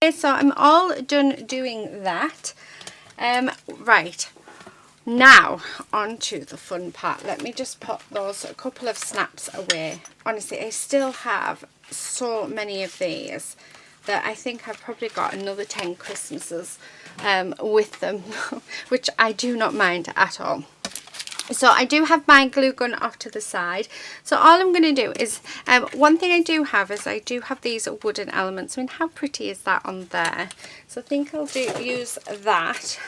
Okay, so I'm all done doing that. Right, now on to the fun part. Let me just put those a couple of snaps away. Honestly, I still have so many of these. that I think I've probably got another 10 Christmases with them, which I do not mind at all. So I do have my glue gun off to the side. So all I'm going to do is, one thing I do have is I do have these wooden elements. I mean, how pretty is that on there? So I think I'll use that.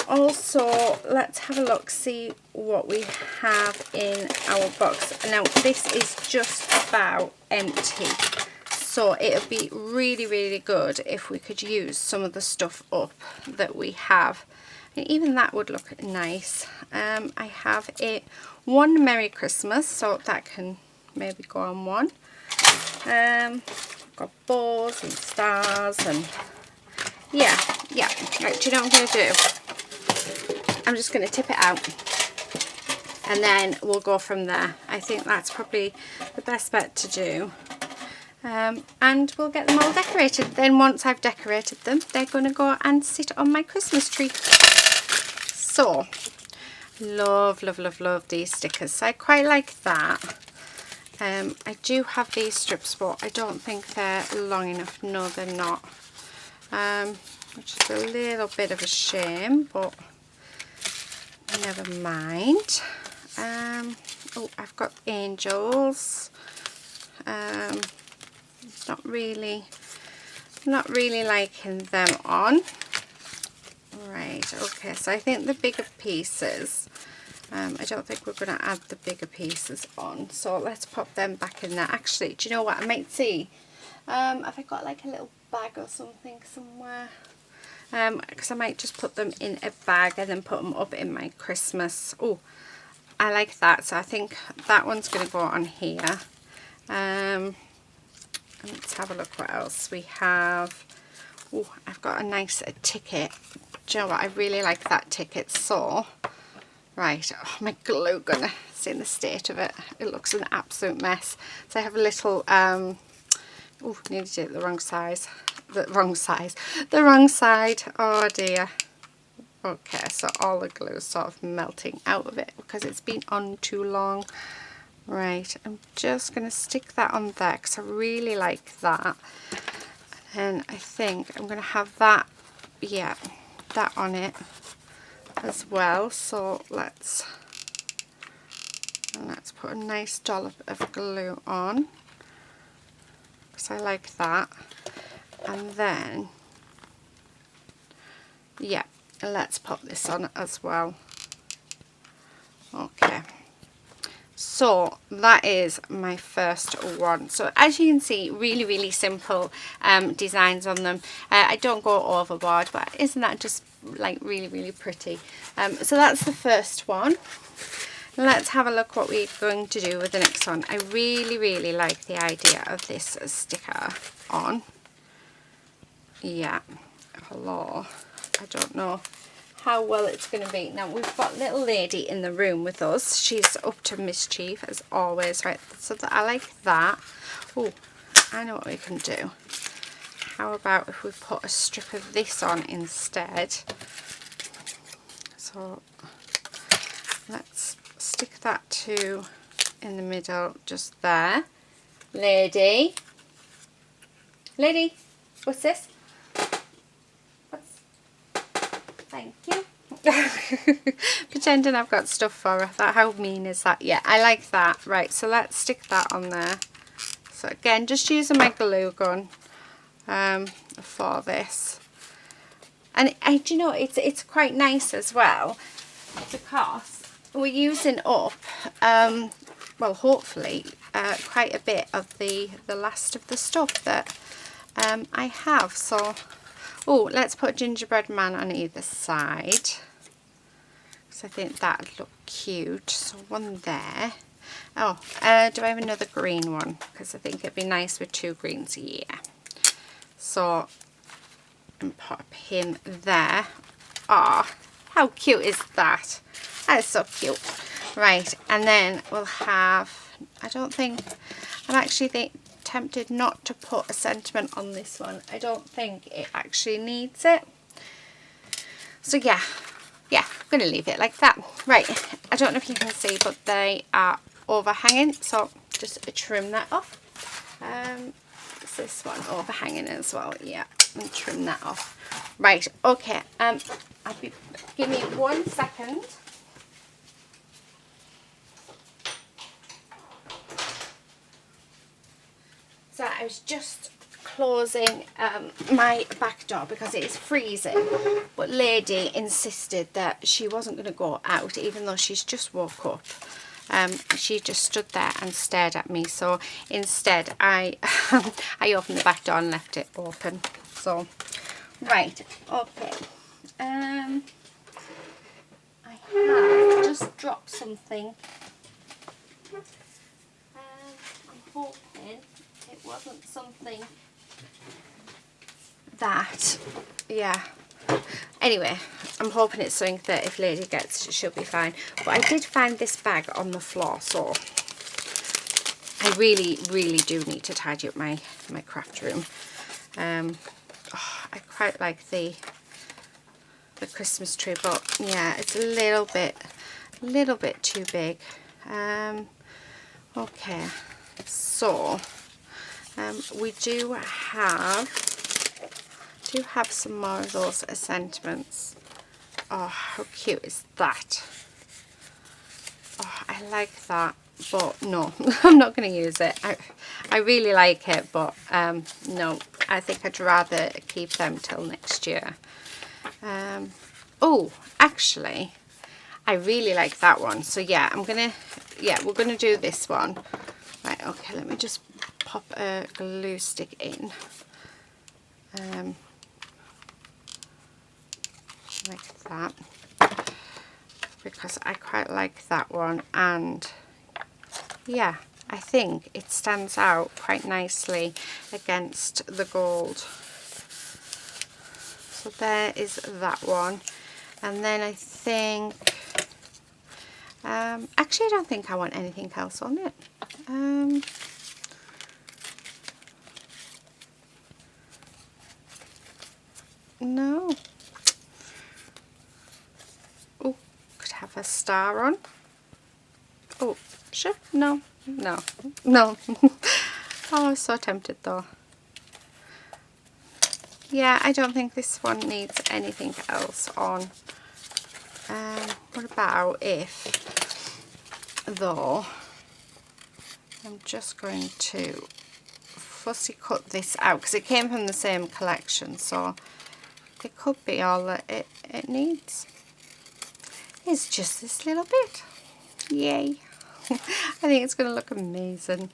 Also, let's have a look, see what we have in our box. Now, this is just about empty. So it would be really, really good if we could use some of the stuff up that we have. And even that would look nice. I have one Merry Christmas, so that can maybe go on one. Got bows and stars and yeah. Right, do you know what I'm going to do? I'm just going to tip it out and then we'll go from there. I think that's probably the best bet to do. And we'll get them all decorated. Then once I've decorated them, they're going to go and sit on my Christmas tree. So, love these stickers. So I quite like that. I do have these strips, but I don't think they're long enough. No, they're not. Which is a little bit of a shame, but never mind. Oh, I've got angels. Not really liking them on. Right, okay, so I think the bigger pieces, I don't think we're going to add the bigger pieces on, so let's pop them back in there. Actually, do you know what, I might see, have I got like a little bag or something somewhere? Because I might just put them in a bag and then put them up in my Christmas. Oh, I like that, so I think that one's going to go on here. Let's have a look what else we have. Oh, I've got a nice ticket. Do you know what? I really like that ticket. So, right, oh, my glue gun, see in the state of it. It looks an absolute mess. So I have a little, oh, nearly did it the wrong size. The wrong side. Oh dear. Okay, so all the glue is sort of melting out of it because it's been on too long. Right, I'm just going to stick that on there because I really like that. And I think I'm going to have that, yeah, that on it as well. So let's put a nice dollop of glue on because I like that. And then, yeah, let's pop this on as well. Okay. So that is my first one. So as you can see, really simple designs on them. I don't go overboard, but isn't that just like really pretty? So that's the first one. Let's have a look what we're going to do with the next one. I really like the idea of this sticker on. Yeah, hello. I don't know how well it's going to be. Now we've got little lady in the room with us. She's up to mischief as always, right? So that I like that. Oh, I know what we can do. How about if we put a strip of this on instead? So let's stick that to in the middle, just there. Lady, what's this? Thank you. Pretending I've got stuff for her. How mean is that? Yeah, I like that. Right, so let's stick that on there. So again, just using my glue gun for this. And do you know, it's quite nice as well because we're using up, well, hopefully, quite a bit of the last of the stuff that I have. So, oh, let's put a gingerbread man on either side. So I think that would look cute. So one there. Oh, do I have another green one? Because I think it'd be nice with two greens. Yeah. So, and pop him there. Ah, how cute is that? That is so cute. Right, and then we'll have, I don't think, I'm actually tempted not to put a sentiment on this one. I don't think it actually needs it. So yeah, I'm going to leave it like that. Right, I don't know if you can see, but they are overhanging, so just trim that off. Is this one overhanging as well? Yeah, and trim that off. Right, okay, give me 1 second. So I was just closing my back door because it is freezing, but Lady insisted that she wasn't going to go out even though she's just woke up. She just stood there and stared at me, so instead I I opened the back door and left it open. So right, okay, I have just dropped something. I'm hoping it wasn't something that, yeah, anyway, I'm hoping it's something that if Lady gets, she'll be fine. But I did find this bag on the floor, so I really do need to tidy up my craft room. I quite like the Christmas tree, but yeah, it's a little bit too big. Okay, so we do have some more of those sentiments. Oh, how cute is that? Oh, I like that, but no, I'm not going to use it. I really like it, but no, I think I'd rather keep them till next year. Oh, actually, I really like that one. So yeah, we're gonna do this one. Right, okay, let me just pop a glue stick in. Like that, because I quite like that one, and yeah, I think it stands out quite nicely against the gold. So there is that one, and then I think actually I don't think I want anything else on it. No. Oh, could have a star on. Oh, sure. No. Oh, I was so tempted though. Yeah, I don't think this one needs anything else on. What about if, though, I'm just going to fussy cut this out because it came from the same collection, so it could be all that it needs. It's just this little bit. Yay. I think it's going to look amazing.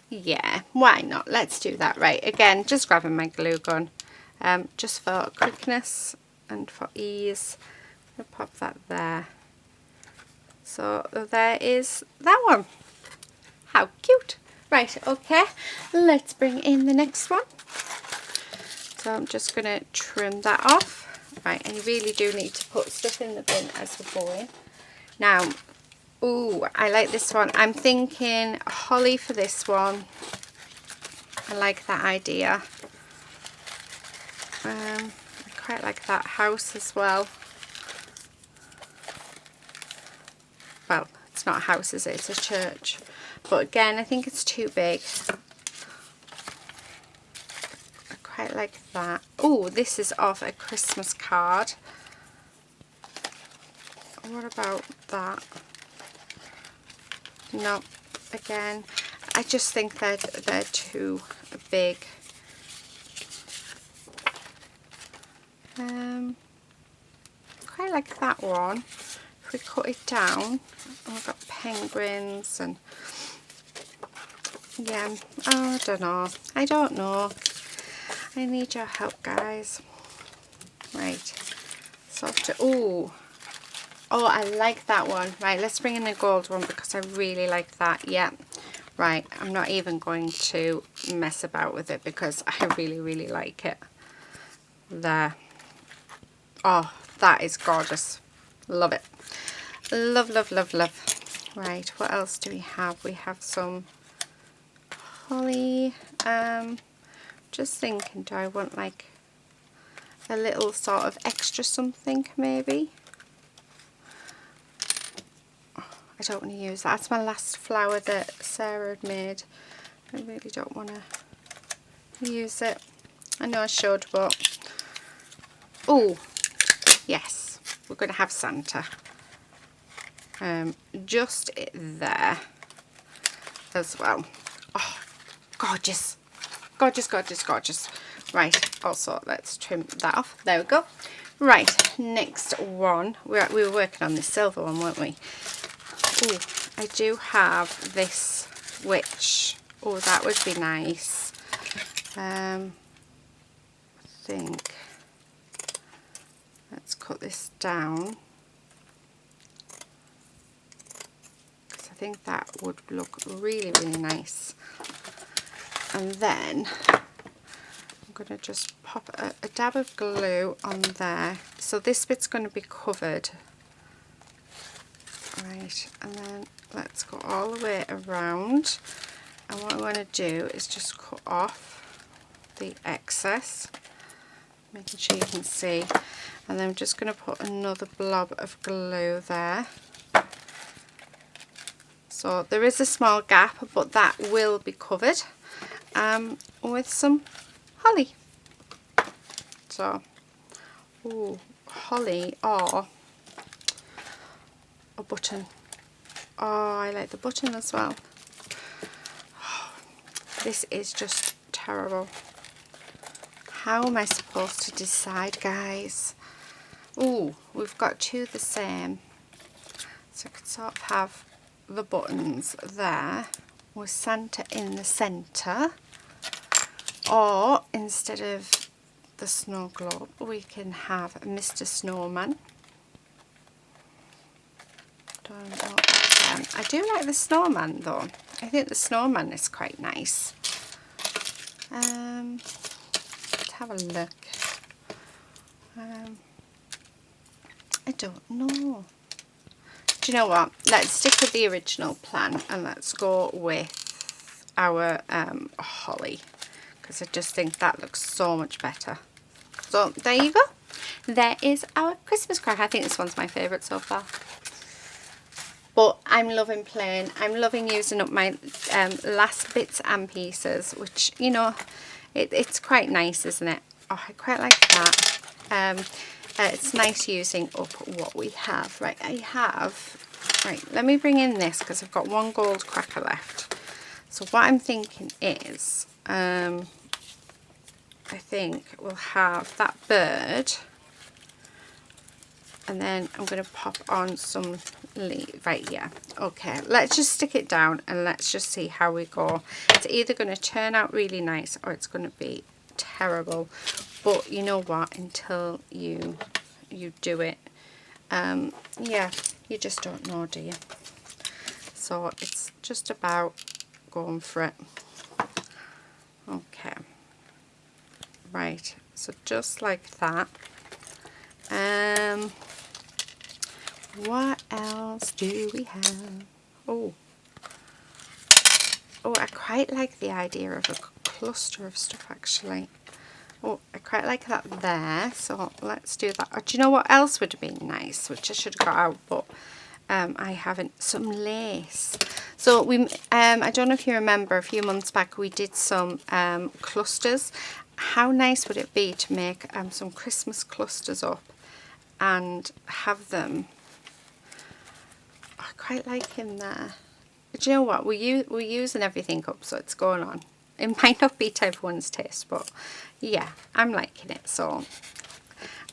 Yeah, why not? Let's do that. Right, again, just grabbing my glue gun, just for quickness and for ease. I'll pop that there. So there is that one. How cute. Right, okay, let's bring in the next one. So I'm just going to trim that off. Right, and you really do need to put stuff in the bin as we're going. Now, ooh, I like this one. I'm thinking holly for this one. I like that idea. I quite like that house as well. Well, it's not a house, is it? It's a church. But again, I think it's too big. I quite like that. Oh, this is of a Christmas card. What about that? No, again, I just think they're too big. Quite like that one. If we cut it down, oh, we've got penguins and yeah, oh, I don't know. I need your help, guys. Right, so after, oh, I like that one. Right, let's bring in the gold one because I really like that. Yeah, right, I'm not even going to mess about with it because I really like it. There. Oh, that is gorgeous. Love it. Love. Right, what else do we have? We have some holly. Just thinking, do I want like a little sort of extra something maybe? I don't want to use that. That's my last flower that Sarah had made. I really don't want to use it. I know I should, but oh yes, we're going to have Santa. Just there as well. Oh, gorgeous, gorgeous, gorgeous, gorgeous. Right, also let's trim that off. There we go. Right, next one. We were working on this silver one, weren't we? Oh, I do have this, which, oh, that would be nice. I think, let's cut this down, because I think that would look really, really nice. And then I'm going to just pop a dab of glue on there. So this bit's going to be covered. Right, and then let's go all the way around. And what I want to do is just cut off the excess, making sure you can see. And then I'm just going to put another blob of glue there. So there is a small gap, but that will be covered with some holly. So, ooh, holly or a button. Oh, I like the button as well. Oh, this is just terrible. How am I supposed to decide, guys? Ooh, we've got two the same. So I could sort of have the buttons there with Santa in the centre. Or instead of the snow globe, we can have Mr. Snowman. Don't know about them. I do like the snowman though. I think the snowman is quite nice. Let's have a look. I don't know. Do you know what? Let's stick with the original plan and let's go with our holly, because I just think that looks so much better. So there you go. There is our Christmas crack. I think this one's my favourite so far. But I'm loving playing. I'm loving using up my last bits and pieces, which, you know, it's quite nice, isn't it? Oh, I quite like that. It's nice using up what we have. Right, right, let me bring in this because I've got one gold cracker left. So what I'm thinking is, I think we'll have that bird, and then I'm going to pop on some leaf. Right, yeah, okay, let's just stick it down and let's just see how we go. It's either going to turn out really nice or it's going to be terrible, but you know what, until you do it, yeah, you just don't know, do you? So it's just about going for it. Okay, right, so just like that. What else do we have? Oh, I quite like the idea of a cluster of stuff actually. Oh, I quite like that there, so let's do that. Do you know what else would have been nice, which I should have got out, but I haven't? Some lace. So we, I don't know if you remember, a few months back we did some clusters. How nice would it be to make some Christmas clusters up and have them? I quite like him there. But you know what? We're using everything up, so it's going on. It might not be to everyone's taste, but yeah, I'm liking it. So,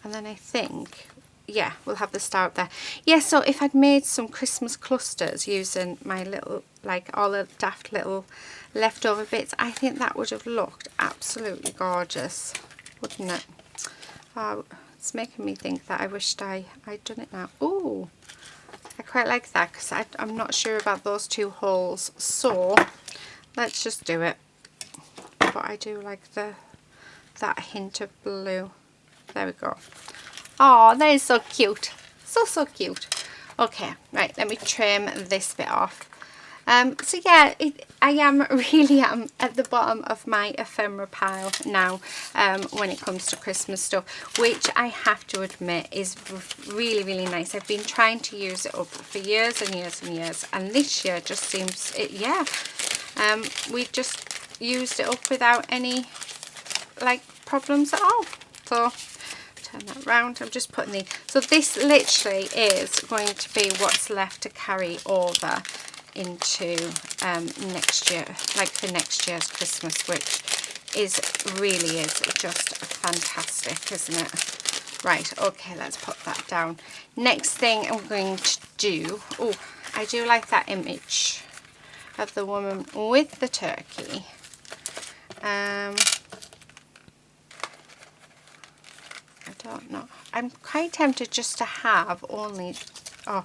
and then I think, yeah, we'll have the star up there. Yeah, so if I'd made some Christmas clusters using my little, like all the daft little leftover bits, I think that would have looked absolutely gorgeous, wouldn't it? Oh, it's making me think that I wished I'd done it now. Ooh, I quite like that because I'm not sure about those two holes, so let's just do it. But I do like that hint of blue. There we go. Oh, that is so cute. So cute. Okay, right, let me trim this bit off. So yeah, I really am at the bottom of my ephemera pile now when it comes to Christmas stuff, which I have to admit is really, really nice. I've been trying to use it up for years and years and years, and this year just seems, yeah, We just used it up without any like problems at all. So turn that round. I'm just putting the, so this literally is going to be what's left to carry over into next year, like for next year's Christmas, which really is just fantastic, isn't it? Right, okay, let's put that down. Next thing I'm going to do, oh, I do like that image of the woman with the turkey. I don't know. I'm quite tempted just to have only, oh,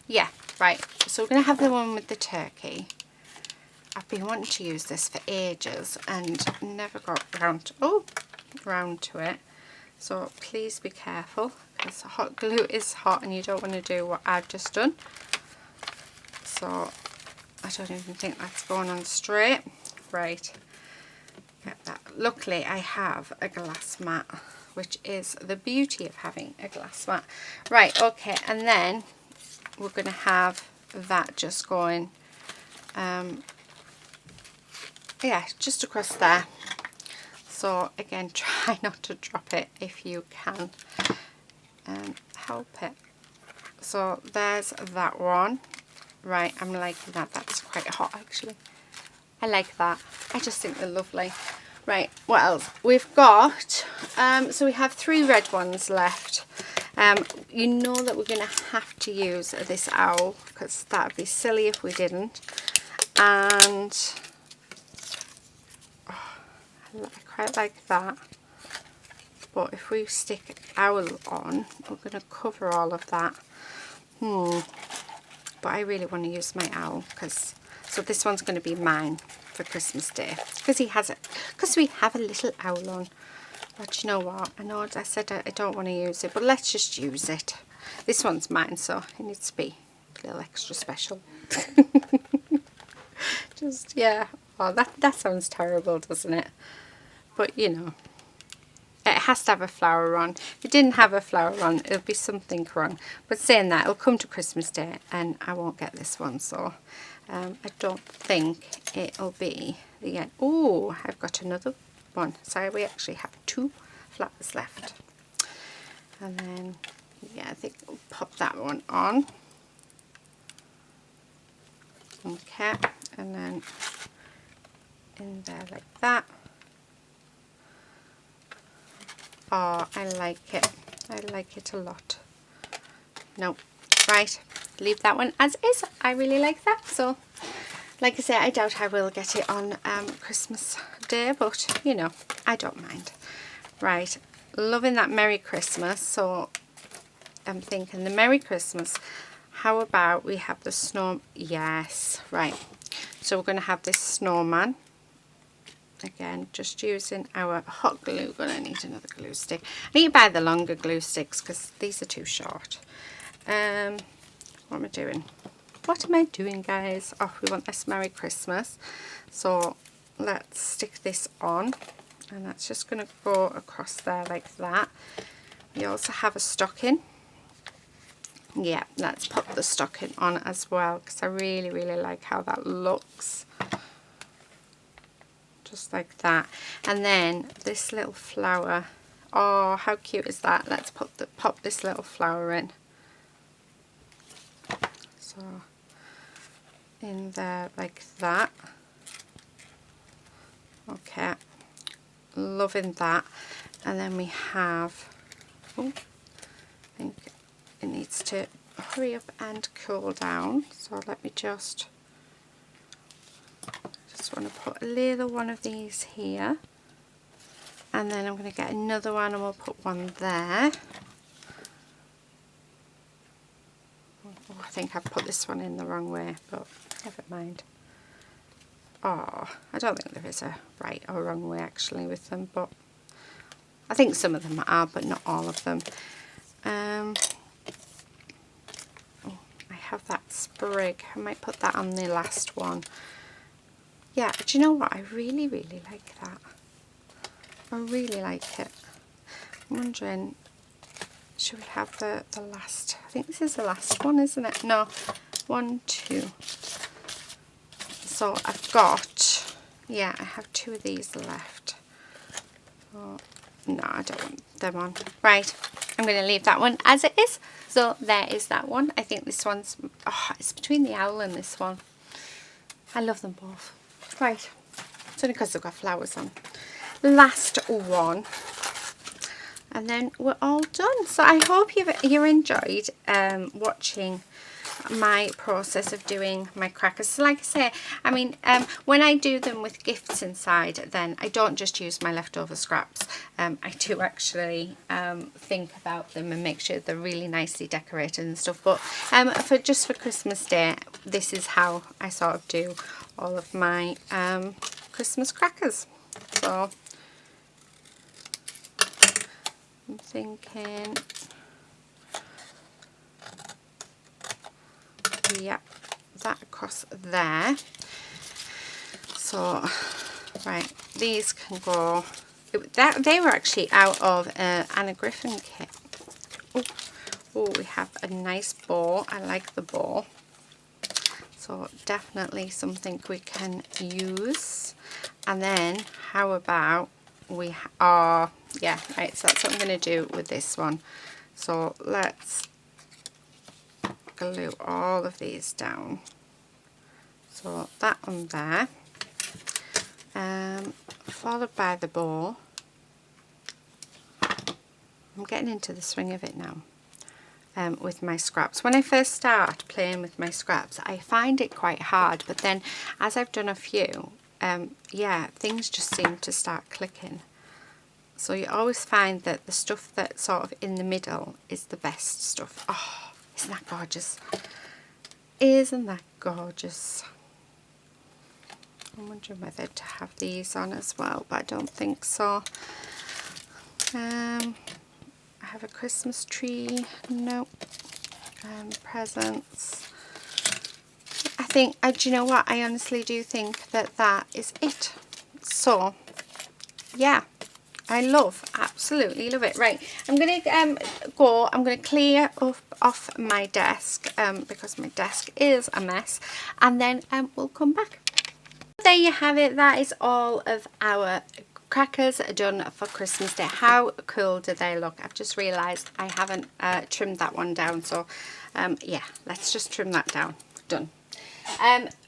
yeah, right. So we're going to have the one with the turkey. I've been wanting to use this for ages and never got round to it. So please be careful, because hot glue is hot and you don't want to do what I've just done. So I don't even think that's going on straight. Right, get that. Luckily I have a glass mat, which is the beauty of having a glass mat. Right, okay, and then we're going to have that just going, yeah, just across there. So again, try not to drop it if you can, help it. So there's that one. Right, I'm liking that. That's quite hot actually. I like that. I just think they're lovely. Right, what else? We've got, so we have 3 red ones left. You know that we're going to have to use this owl, because that would be silly if we didn't. And I quite like that. But if we stick owl on, we're going to cover all of that. But I really want to use my owl, because, so this one's going to be mine for Christmas Day, because he has it, because we have a little owl on. But you know what, I know I said I don't want to use it, but let's just use it. This one's mine, so it needs to be a little extra special. Just, yeah, oh, that sounds terrible, doesn't it? But you know, it has to have a flower on. If it didn't have a flower on, it'll be something wrong. But saying that, it'll come to Christmas Day and I won't get this one, so I don't think it'll be the end. Oh, I've got another one. So we actually have 2 flowers left. And then, yeah, I think we'll pop that one on. Okay, and then in there like that. Oh, I like it. I like it a lot. No, right, leave that one as is. I really like that. So, like I say, I doubt I will get it on Christmas Day, but you know, I don't mind. Right, loving that Merry Christmas. So I'm thinking the Merry Christmas. How about we have the snow? Yes, right. So we're going to have this snowman. Again, just using our hot glue gun. I need another glue stick. I need to buy the longer glue sticks because these are too short. What am I doing? What am I doing, guys? Oh, we want this Merry Christmas. So let's stick this on. And that's just going to go across there like that. We also have a stocking. Yeah, let's put the stocking on as well, because I really, really like how that looks. Just like that. And then this little flower. Oh, how cute is that? Let's pop this little flower in. So in there like that. Okay, loving that. And then we have, oh, I think it needs to hurry up and cool down. So let me just want to put a little one of these here, and then I'm going to get another one and we'll put one there. Oh, I think I've put this one in the wrong way, but never mind. Oh, I don't think there is a right or wrong way actually with them, but I think some of them are, but not all of them. Oh, I have that sprig. I might put that on the last one. Yeah, do you know what? I really, really like that. I really like it. I'm wondering, should we have the last? I think this is the last one, isn't it? No, 1, 2. So I've got, yeah, I have 2 of these left. Oh, no, I don't want them on. Right, I'm going to leave that one as it is. So there is that one. I think this one's, oh, it's between the owl and this one. I love them both. Right, it's only because they've got flowers on. Last one. And then we're all done. So I hope you enjoyed watching my process of doing my crackers. So like I say, I mean, when I do them with gifts inside, then I don't just use my leftover scraps. I do actually think about them and make sure they're really nicely decorated and stuff. But for Christmas Day, this is how I sort of do all of my Christmas crackers. So I'm thinking, yeah, that across there. So, right, these can go. They were actually out of Anna Griffin kit. Oh, we have a nice bow. I like the bow. So definitely something we can use. And then how about we are, yeah, right, so that's what I'm going to do with this one. So let's glue all of these down. So that one there, followed by the bow. I'm getting into the swing of it now. With my scraps. When I first start playing with my scraps, I find it quite hard, but then as I've done a few, yeah, things just seem to start clicking. So you always find that the stuff that's sort of in the middle is the best stuff. Oh, isn't that gorgeous? Isn't that gorgeous? I'm wondering whether to have these on as well, but I don't think so. I have a Christmas tree. Nope. Presents. I think, do you know what? I honestly do think that that is it. So, yeah. I absolutely love it. Right, I'm going to I'm going to clear off my desk because my desk is a mess, and then we'll come back. There you have it. That is all of our crackers done for Christmas Day. How cool do they look? I've just realised I haven't trimmed that one down, so yeah, let's just trim that down. Done.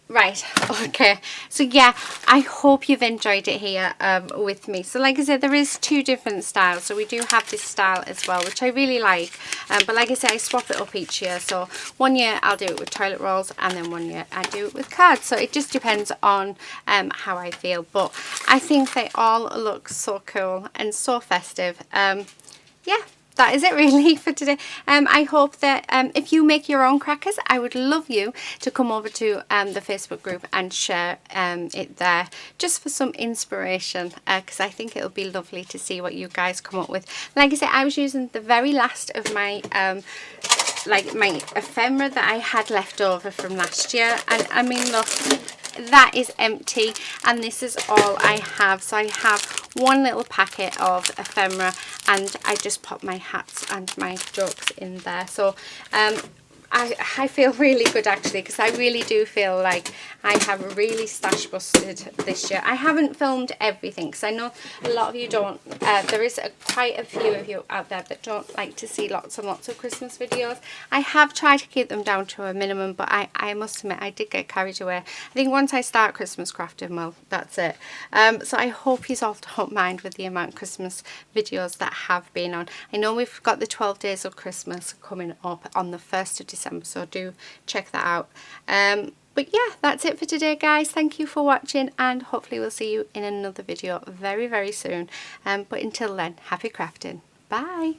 Right, okay, so yeah, I hope you've enjoyed it here with me. So like I said, there is 2 different styles. So we do have this style as well, which I really like, but like I said, I swap it up each year. So one year I'll do it with toilet rolls, and then one year I do it with cards. So it just depends on how I feel, but I think they all look so cool and so festive. Yeah, that is it really for today. I hope that if you make your own crackers, I would love you to come over to the Facebook group and share it there, just for some inspiration, because I think it'll be lovely to see what you guys come up with. Like I said, I was using the very last of my like my ephemera that I had left over from last year, and I mean, look, that is empty, and this is all I have. So I have one little packet of ephemera, and I just pop my hats and my jokes in there. So I feel really good actually, because I really do feel like I have really stash busted this year. I haven't filmed everything because I know a lot of you don't. There is quite a few of you out there that don't like to see lots and lots of Christmas videos. I have tried to keep them down to a minimum, but I must admit I did get carried away. I think once I start Christmas crafting, well, that's it. So I hope you all don't mind with the amount of Christmas videos that have been on. I know we've got the 12 days of Christmas coming up on the 1st of December, so do check that out. But yeah, that's it for today, guys. Thank you for watching, and hopefully we'll see you in another video very, very soon. But until then, happy crafting. Bye.